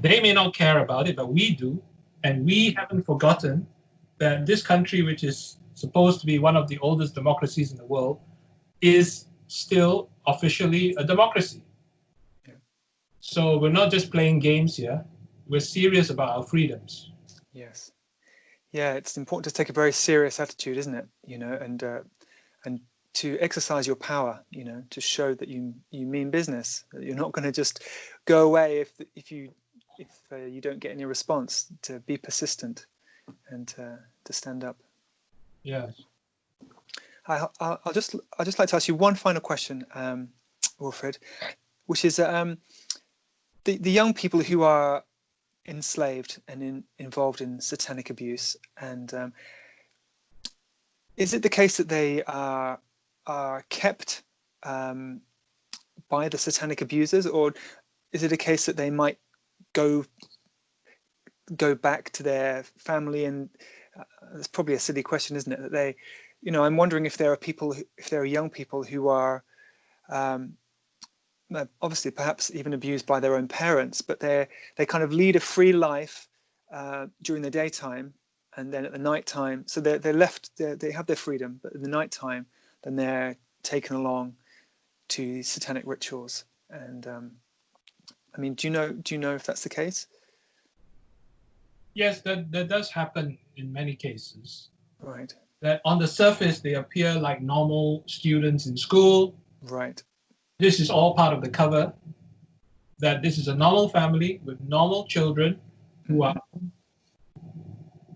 They may not care about it, but we do. And we haven't forgotten that this country, which is supposed to be one of the oldest democracies in the world, is still officially a democracy. Yeah. So we're not just playing games here. We're serious about our freedoms. Yes. Yeah, it's important to take a very serious attitude, isn't it? And to exercise your power, to show that you mean business, that you're not going to just go away if you don't get any response, to be persistent and to stand up. Yes. I'll just like to ask you one final question, Wilfred, which is the young people who are enslaved and involved in satanic abuse, and is it the case that they are kept by the satanic abusers, or is it a case that they might go back to their family? And it's probably a silly question, isn't it, that they, I'm wondering if there are young people who are obviously perhaps even abused by their own parents, but they kind of lead a free life during the daytime, and then at the night time, so they're left, they have their freedom, but in the night time, then they're taken along to satanic rituals. And I mean, do you know if that's the case? Yes, that does happen in many cases. Right. That on the surface they appear like normal students in school. Right. This is all part of the cover. That this is a normal family with normal children who are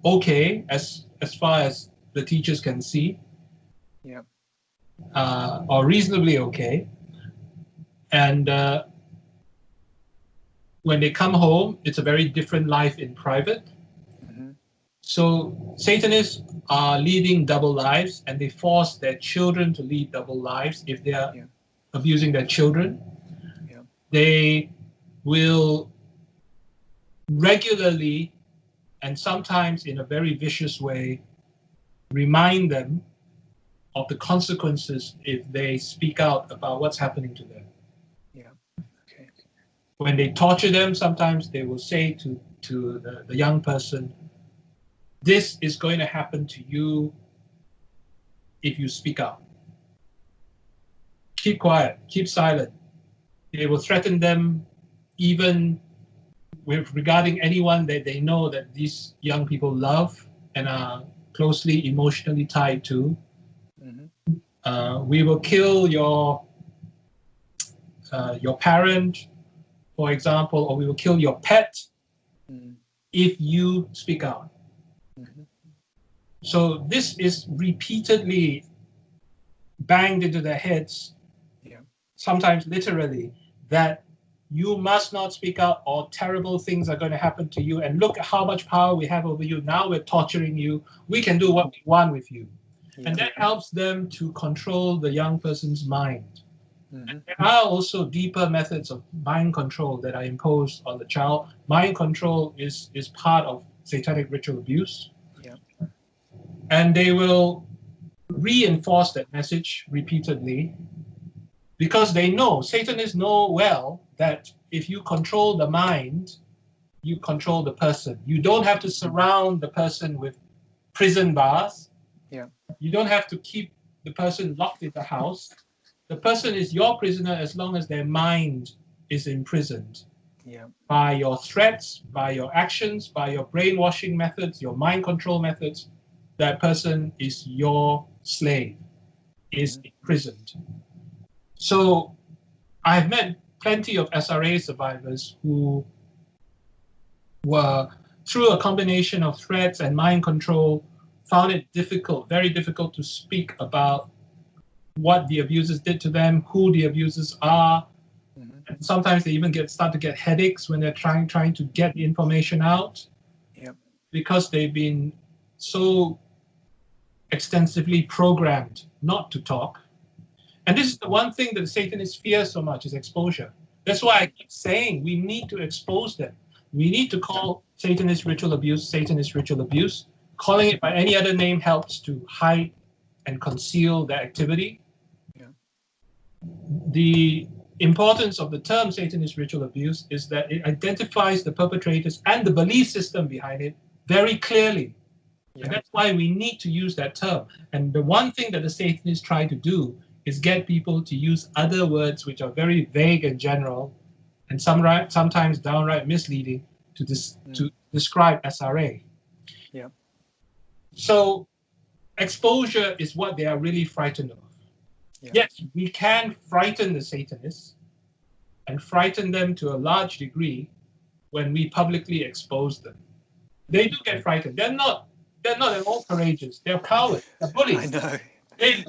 okay as far as the teachers can see. Yeah. Or reasonably okay. And when they come home, it's a very different life in private. So Satanists are leading double lives, and they force their children to lead double lives if they are abusing their children. Yeah. They will regularly, and sometimes in a very vicious way, remind them of the consequences if they speak out about what's happening to them. Yeah. Okay. When they torture them, sometimes they will say to the young person, this is going to happen to you if you speak out. Keep quiet, keep silent. They will threaten them even regarding anyone that they know that these young people love and are closely emotionally tied to. We will kill your parent, for example, or we will kill your pet if you speak out. So this is repeatedly banged into their heads, sometimes literally, that you must not speak out or terrible things are going to happen to you. And look at how much power we have over you. Now we're torturing you. We can do what we want with you. And that helps them to control the young person's mind. And there are also deeper methods of mind control that are imposed on the child. Mind control is part of satanic ritual abuse. And they will reinforce that message repeatedly because they know, Satanists know well, that if you control the mind, you control the person. You don't have to surround the person with prison bars. You don't have to keep the person locked in the house. The person is your prisoner as long as their mind is imprisoned. By your threats, by your actions, by your brainwashing methods, your mind control methods, that person is your slave, is imprisoned. So I've met plenty of SRA survivors who were, through a combination of threats and mind control, found it difficult, very difficult to speak about what the abusers did to them, who the abusers are. And sometimes they even start to get headaches when they're trying to get the information out, because they've been so extensively programmed not to talk. And this is the one thing that the Satanists fear so much, is exposure. That's why I keep saying we need to expose them. We need to call Satanist ritual abuse Satanist ritual abuse. Calling it by any other name helps to hide and conceal their activity. The importance of the term Satanist ritual abuse is that it identifies the perpetrators and the belief system behind it very clearly. And that's why we need to use that term. And the one thing that the Satanists try to do is get people to use other words which are very vague and general, and sometimes downright misleading to describe SRA. So exposure is what they are really frightened of. Yes, we can frighten the Satanists and frighten them to a large degree when we publicly expose them. They do get frightened. They're not at all courageous. They're cowards. They're bullies. I know. They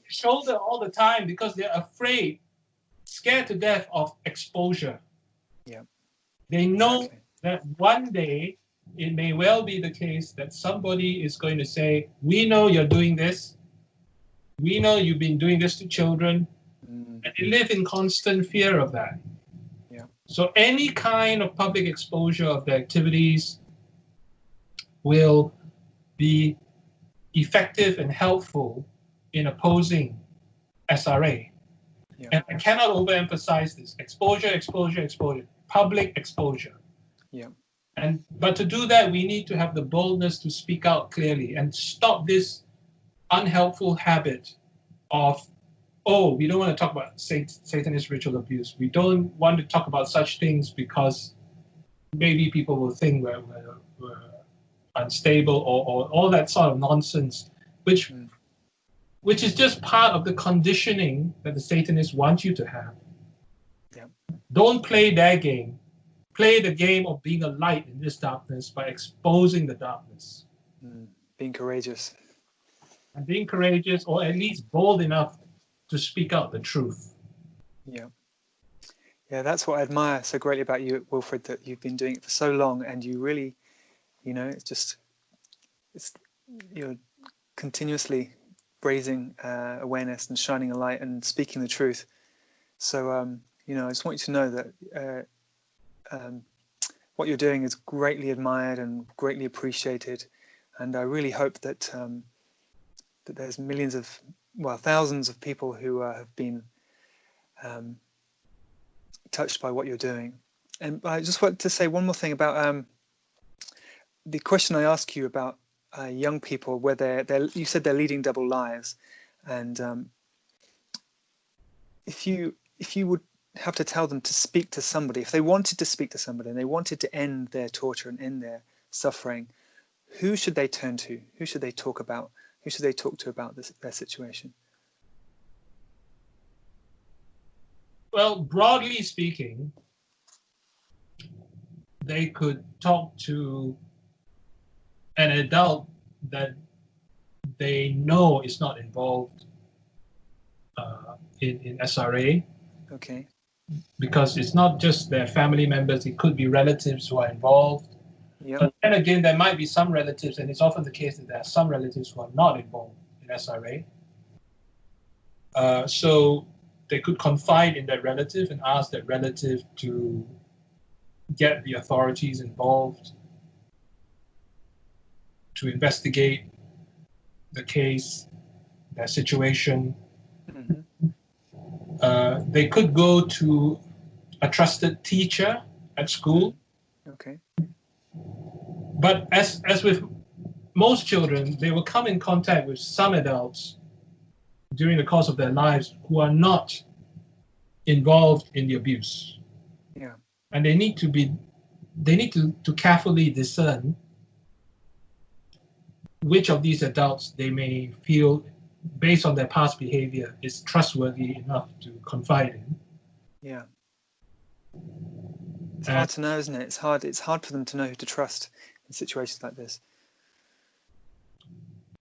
shoulder all the time because they're afraid, scared to death of exposure. They know that one day it may well be the case that somebody is going to say, we know you're doing this. We know you've been doing this to children. And they live in constant fear of that. So any kind of public exposure of their activities will be effective and helpful in opposing SRA. And I cannot overemphasize this. Exposure, exposure, exposure. Public exposure. But to do that, we need to have the boldness to speak out clearly and stop this unhelpful habit of oh, we don't want to talk about Satanist ritual abuse. We don't want to talk about such things because maybe people will think we're unstable or all that sort of nonsense, which is just part of the conditioning that the Satanists want you to have. Yeah. Don't play their game. Play the game of being a light in this darkness by exposing the darkness. Being courageous. And being courageous, or at least bold enough to speak out the truth. Yeah. Yeah, that's what I admire so greatly about you, Wilfred, that you've been doing it for so long, and you really, you're continuously raising awareness and shining a light and speaking the truth. So, I just want you to know that what you're doing is greatly admired and greatly appreciated, and I really hope that that there's thousands of people who have been touched by what you're doing. And I just want to say one more thing about the question I asked you about young people, where you said they're leading double lives, and if you would have to tell them to speak to somebody, if they wanted to speak to somebody and they wanted to end their torture and end their suffering, who should they turn to? Who should they talk about? Who should they talk to about their situation? Well, broadly speaking, they could talk to an adult that they know is not involved in SRA. Okay. Because it's not just their family members, it could be relatives who are involved. Yeah. But then again, there might be some relatives, and it's often the case that there are some relatives who are not involved in SRA. So they could confide in that relative and ask that relative to get the authorities involved to investigate the case, their situation. They could go to a trusted teacher at school. Okay. But as with most children, they will come in contact with some adults during the course of their lives who are not involved in the abuse. Yeah. And they need to carefully discern which of these adults they may feel, based on their past behavior, is trustworthy enough to confide in. Yeah. It's hard to know, isn't it? It's hard for them to know who to trust in situations like this.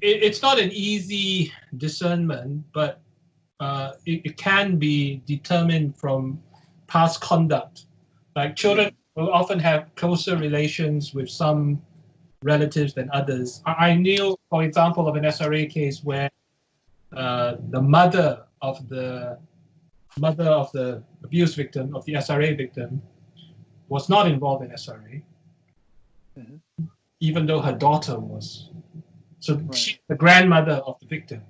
It's not an easy discernment, but it can be determined from past conduct. Like children will often have closer relations with some relatives than others. I knew, for example, of an SRA case where the mother of the abuse victim, of the SRA victim, was not involved in SRA, even though her daughter was. So she's the grandmother of the victim.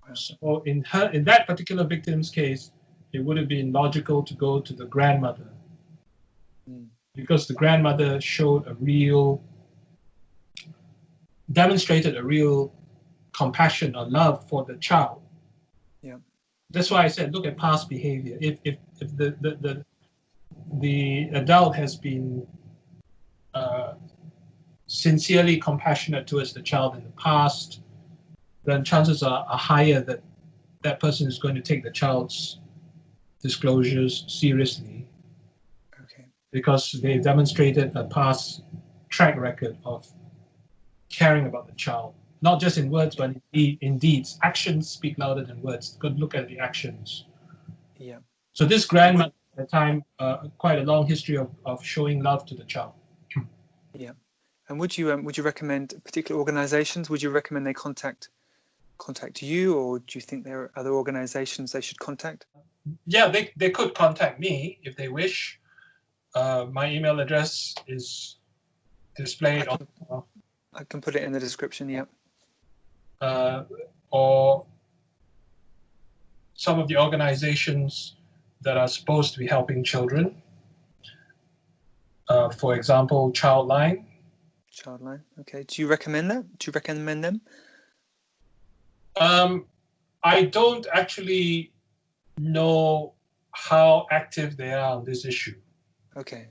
Wow. So in that particular victim's case, it would have been logical to go to the grandmother, because the grandmother demonstrated a real compassion or love for the child. Yeah. That's why I said look at past behavior. If the adult has been sincerely compassionate towards the child in the past, then chances are higher that that person is going to take the child's disclosures seriously. Okay. Because they demonstrated a past track record of caring about the child, not just in words, but in deeds. Actions speak louder than words. Go look at the actions. Yeah. So this grandmother at the time, quite a long history of showing love to the child. Yeah. And would you recommend particular organizations? Would you recommend they contact you, or do you think there are other organizations they should contact? Yeah, they could contact me if they wish. My email address is displayed I can put it in the description, yeah. Or some of the organizations that are supposed to be helping children. For example, Childline. Childline, okay. Do you recommend that? Do you recommend them? I don't actually know how active they are on this issue. Okay.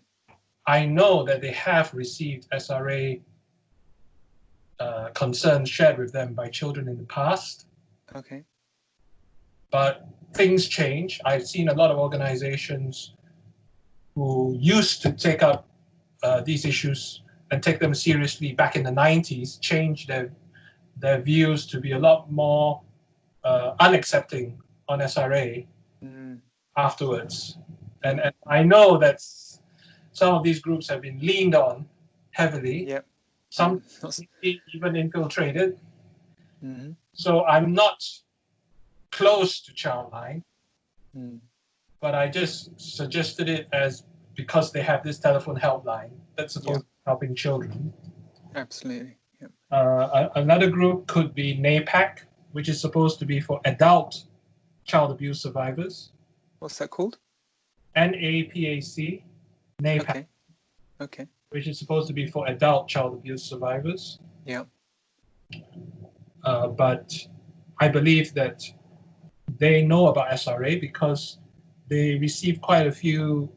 I know that they have received SRA concerns shared with them by children in the past, Okay. but things change. I've seen a lot of organizations who used to take up these issues and take them seriously back in the 90s change their views to be a lot more unaccepting on SRA afterwards. And I know that some of these groups have been leaned on heavily. Yep. Some even infiltrated. Mm-hmm. So I'm not close to Childline, but I just suggested it as because they have this telephone helpline that's supposed to be helping children. Absolutely. Yep. Another group could be NAPAC, which is supposed to be for adult child abuse survivors. What's that called? NAPAC, NAPAC. Okay. Okay. Which is supposed to be for adult child abuse survivors. Yeah. But I believe that they know about SRA because they receive quite a few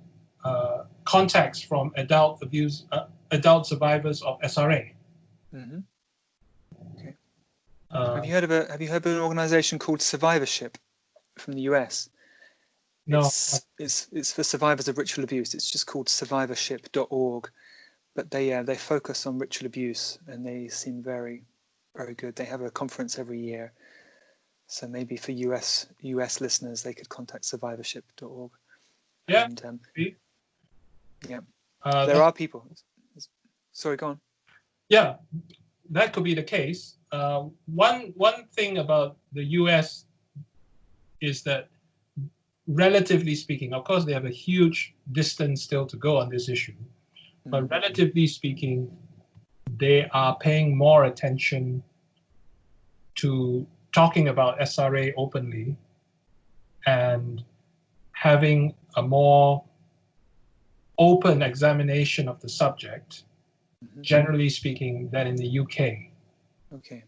contacts from adult survivors of SRA. Mm-hmm. Okay. Have you heard of an organization called Survivorship from the US? No. It's for survivors of ritual abuse. It's just called survivorship.org. But they focus on ritual abuse, and they seem very, very good. They have a conference every year, so maybe for US listeners, they could contact survivorship.org. Yeah. And, yeah. There are people. Sorry, go on. Yeah, that could be the case. One thing about the US is that, relatively speaking, of course, they have a huge distance still to go on this issue. But relatively speaking, they are paying more attention to talking about SRA openly and having a more open examination of the subject, generally speaking, than in the UK. Okay.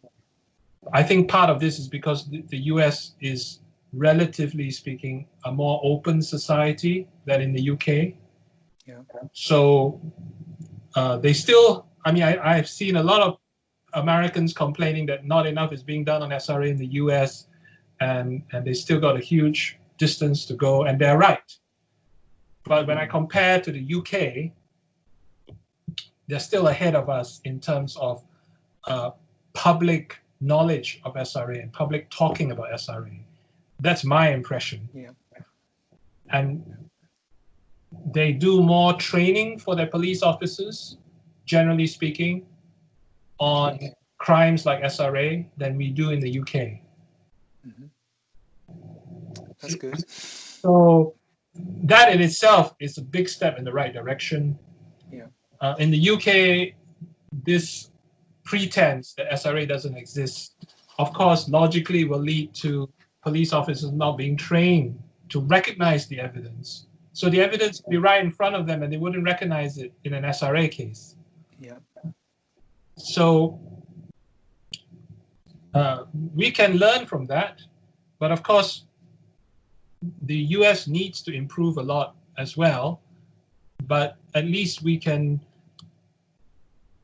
I think part of this is because the US is, relatively speaking, a more open society than in the UK. Yeah. So they still, I've seen a lot of Americans complaining that not enough is being done on SRA in the US, and they still got a huge distance to go, and they're right. But when I compare to the UK, they're still ahead of us in terms of public knowledge of SRA and public talking about SRA. That's my impression. Yeah. And they do more training for their police officers, generally speaking, on crimes like SRA than we do in the UK. That's good. So that in itself is a big step in the right direction. Yeah. In the UK, this pretense that SRA doesn't exist, of course, logically will lead to police officers not being trained to recognize the evidence. So the evidence will be right in front of them and they wouldn't recognize it in an SRA case. Yeah. So we can learn from that, but of course, the US needs to improve a lot as well, but at least we can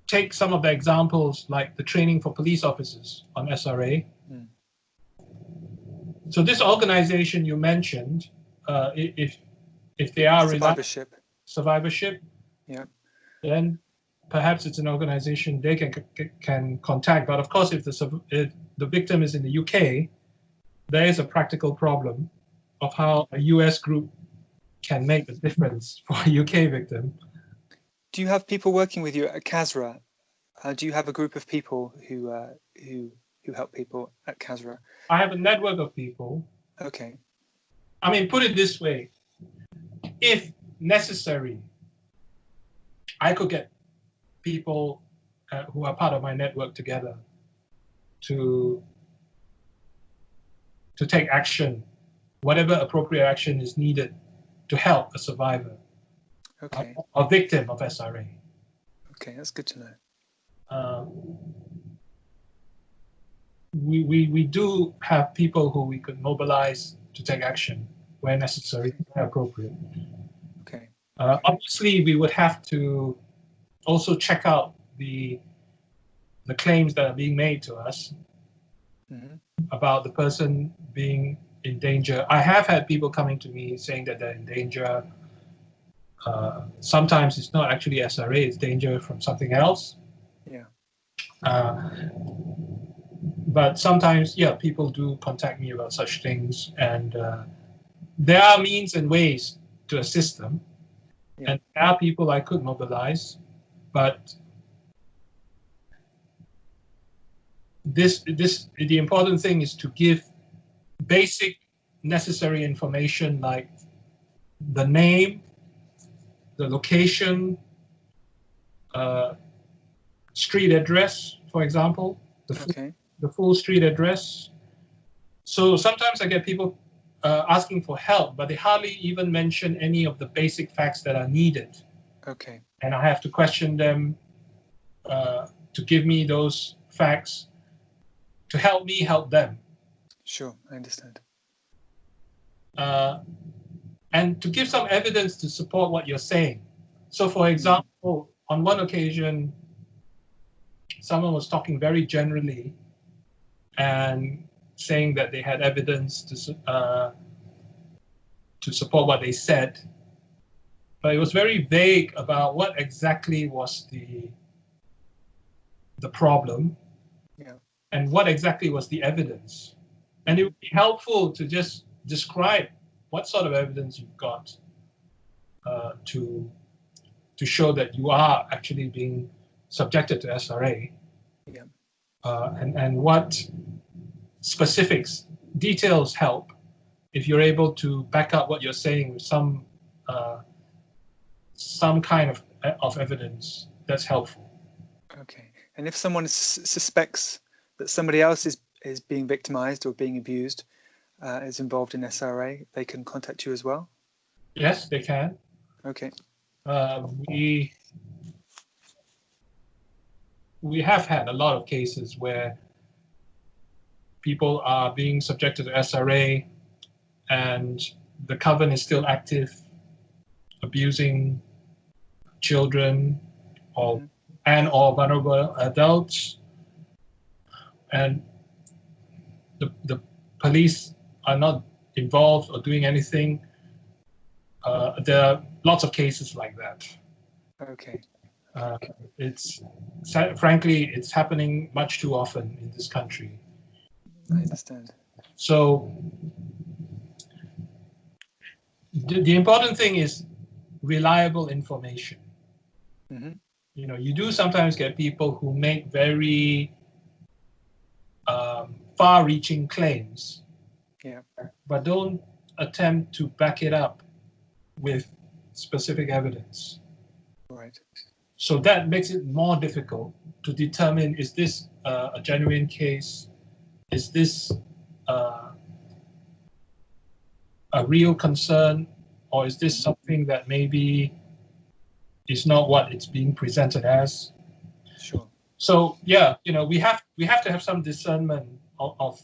take some of the examples like the training for police officers on SRA. So this organization you mentioned, if they are survivorship, yeah, then perhaps it's an organization they can contact. But of course, if the victim is in the UK, there is a practical problem of how a US group can make a difference for a UK victim. Do you have people working with you at CASRA? Do you have a group of people who help people at CASRA? I have a network of people. Okay. I mean, put it this way. If necessary, I could get people who are part of my network together to take action, whatever appropriate action is needed to help a survivor, okay, a victim of SRA. Okay, that's good to know. we do have people who we could mobilize to take action where necessary, where appropriate. Okay. Obviously, we would have to also check out the claims that are being made to us about the person being in danger. I have had people coming to me saying that they're in danger. Sometimes it's not actually SRA, it's danger from something else. Yeah. But sometimes, yeah, people do contact me about such things, and there are means and ways to assist them. Yeah. And there are people I could mobilize, but the important thing is to give basic necessary information like the name, the location, street address, for example, the full street address. So sometimes I get people asking for help, but they hardly even mention any of the basic facts that are needed. Okay. And I have to question them to give me those facts to help me help them. Sure, I understand. And to give some evidence to support what you're saying. So, for example, on one occasion, someone was talking very generally and saying that they had evidence to support what they said, but it was very vague about what exactly was the problem and what exactly was the evidence. And it would be helpful to just describe what sort of evidence you've got to show that you are actually being subjected to SRA, and what specifics, details help if you're able to back up what you're saying with some kind of evidence that's helpful. Okay. And if someone suspects that somebody else is being victimized or being abused, is involved in SRA, they can contact you as well? Yes, they can. Okay. We have had a lot of cases where people are being subjected to SRA and the coven is still active, abusing children or vulnerable adults, and the police are not involved or doing anything. There are lots of cases like that. Okay. Frankly, it's happening much too often in this country. I understand. So the important thing is reliable information. You know, you do sometimes get people who make very far-reaching claims, but don't attempt to back it up with specific evidence. Right. So that makes it more difficult to determine, is this a genuine case? Is this a real concern? Or is this something that maybe is not what it's being presented as? Sure. So yeah, you know, we have to have some discernment of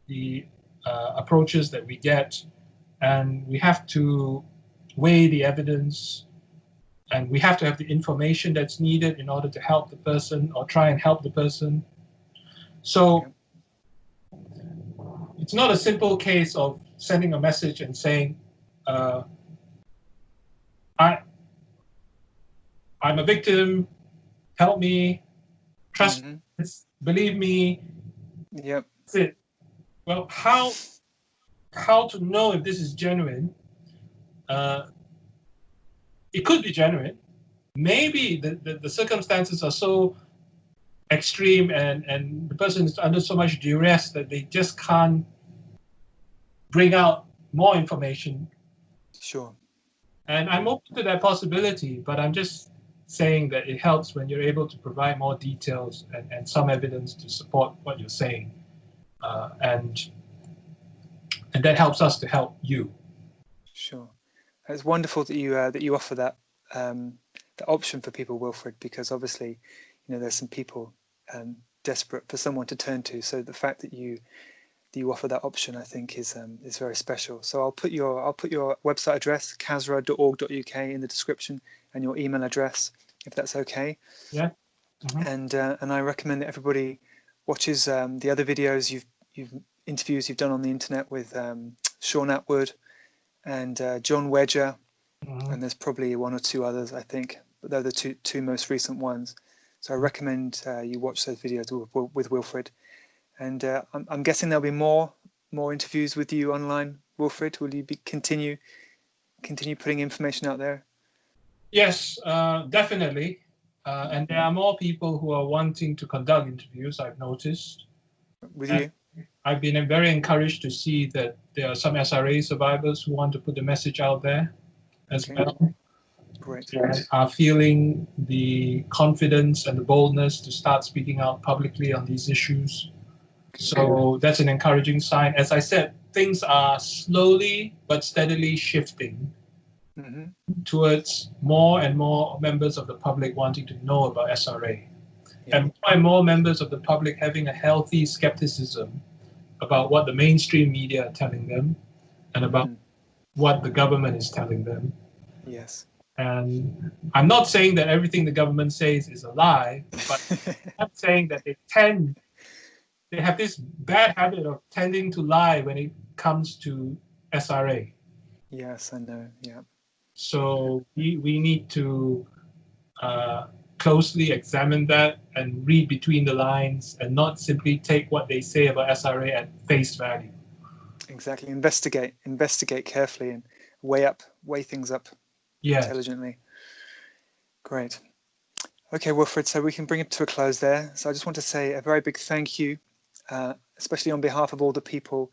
the approaches that we get, and we have to weigh the evidence, and we have to have the information that's needed in order to help the person or try and help the person. So it's not a simple case of sending a message and saying, I'm a victim, help me, trust me, believe me. Yep. That's it. Well, how to know if this is genuine? It could be genuine. Maybe the circumstances are so extreme and the person is under so much duress that they just can't bring out more information. Sure. And I'm open to that possibility, but I'm just saying that it helps when you're able to provide more details and some evidence to support what you're saying. And that helps us to help you. Sure. It's wonderful that you offer that the option for people, Wilfred, because obviously, you know, there's some people desperate for someone to turn to. So the fact that you offer that option, I think, is very special. So I'll put your website address, casra.org.uk, in the description, and your email address, if that's okay. Yeah. And I recommend that everybody watches the other videos interviews you've done on the internet with Sean Atwood and John Wedger, and there's probably one or two others, I think, but they're the two most recent ones. So I recommend you watch those videos with Wilfred. And I'm guessing there'll be more interviews with you online, Wilfred. Will you continue putting information out there? Yes, definitely. And there are more people who are wanting to conduct interviews, I've noticed. With you? I've been very encouraged to see that there are some SRA survivors who want to put the message out there as well. Great. And are feeling the confidence and the boldness to start speaking out publicly on these issues. So that's an encouraging sign. As I said, things are slowly but steadily shifting towards more and more members of the public wanting to know about SRA. And more and more members of the public having a healthy skepticism about what the mainstream media are telling them and about what the government is telling them. Yes. And I'm not saying that everything the government says is a lie, but I'm saying that they have this bad habit of tending to lie when it comes to SRA. Yes, I know. Yeah. So we need to closely examine that and read between the lines and not simply take what they say about SRA at face value. Exactly. Investigate carefully and weigh things up intelligently. Great. Okay, Wilfred, so we can bring it to a close there. So I just want to say a very big thank you, especially on behalf of all the people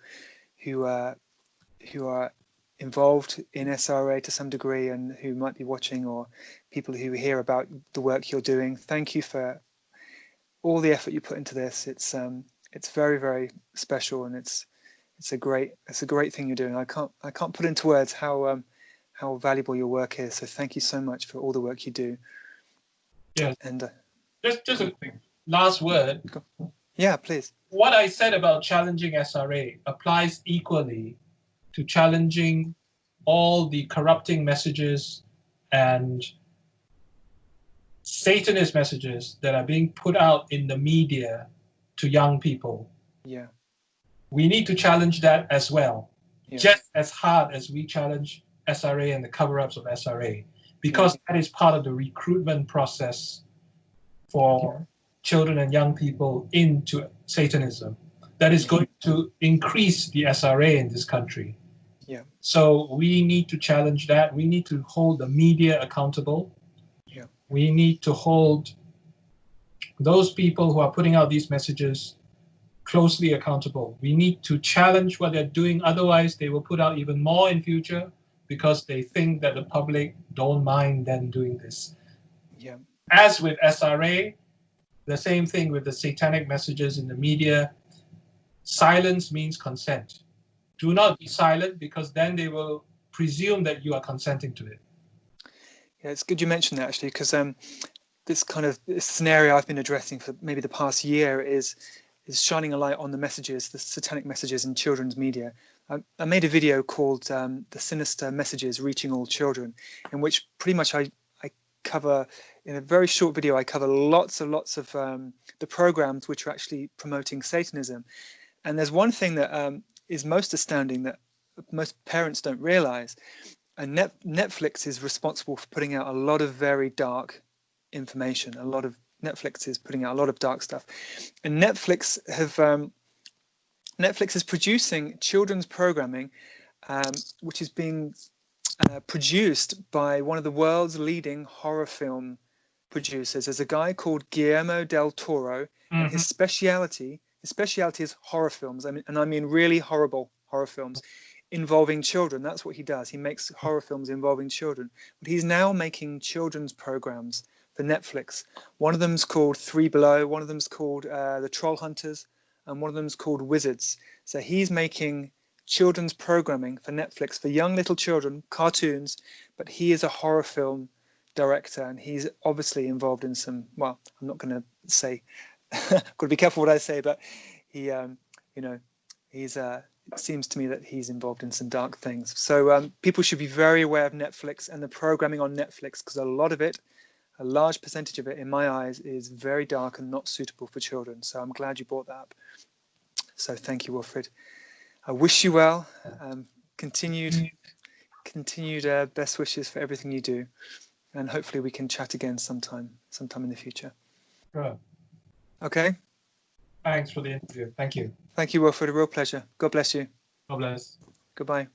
who are involved in SRA to some degree and who might be watching, or people who hear about the work you're doing. Thank you for all the effort you put into this. It's very, very special, and it's a great thing you're doing. I can't put into words how valuable your work is. So thank you so much for all the work you do. Yeah. And just a quick last word. Yeah, please. What I said about challenging SRA applies equally to challenging all the corrupting messages and Satanist messages that are being put out in the media to young people. Yeah. We need to challenge that as well, just as hard as we challenge SRA and the cover-ups of SRA, because that is part of the recruitment process for children and young people into Satanism. That is going to increase the SRA in this country. Yeah. So we need to challenge that. We need to hold the media accountable. Yeah. We need to hold those people who are putting out these messages closely accountable. We need to challenge what they're doing. Otherwise, they will put out even more in future because they think that the public don't mind them doing this. Yeah. As with SRA, the same thing with the satanic messages in the media. Silence means consent. Do not be silent, because then they will presume that you are consenting to it. Yeah, it's good you mentioned that, actually, because this scenario I've been addressing for maybe the past year is shining a light on the satanic messages in children's media. I made a video called The Sinister Messages Reaching All Children, in which pretty much I cover, in a very short video, I cover lots of the programs which are actually promoting Satanism. And there's one thing that is most astounding that most parents don't realize. And Netflix is responsible for putting out a lot of very dark information. Netflix is putting out a lot of dark stuff. And Netflix is producing children's programming, which is being produced by one of the world's leading horror film producers. There's a guy called Guillermo del Toro, and his speciality is horror films. I mean really horrible horror films involving children. That's what he does. He makes horror films involving children. But he's now making children's programs for Netflix. One of them's called Three Below, one of them's called The Troll Hunters, and one of them's called Wizards. So he's making children's programming for Netflix for young little children, cartoons, but he is a horror film director, and he's obviously involved in some, well, I'm not going to say got to be careful what I say, but he, he's it seems to me that he's involved in some dark things. So people should be very aware of Netflix and the programming on Netflix, because a large percentage of it, in my eyes, is very dark and not suitable for children. So I'm glad you brought that up. So thank you, Wilfred. I wish you well. Continued best wishes for everything you do, and hopefully we can chat again sometime in the future. Sure. Okay. Thanks for the interview. Thank you. Thank you, Wilfred. A real pleasure. God bless you. God bless. Goodbye.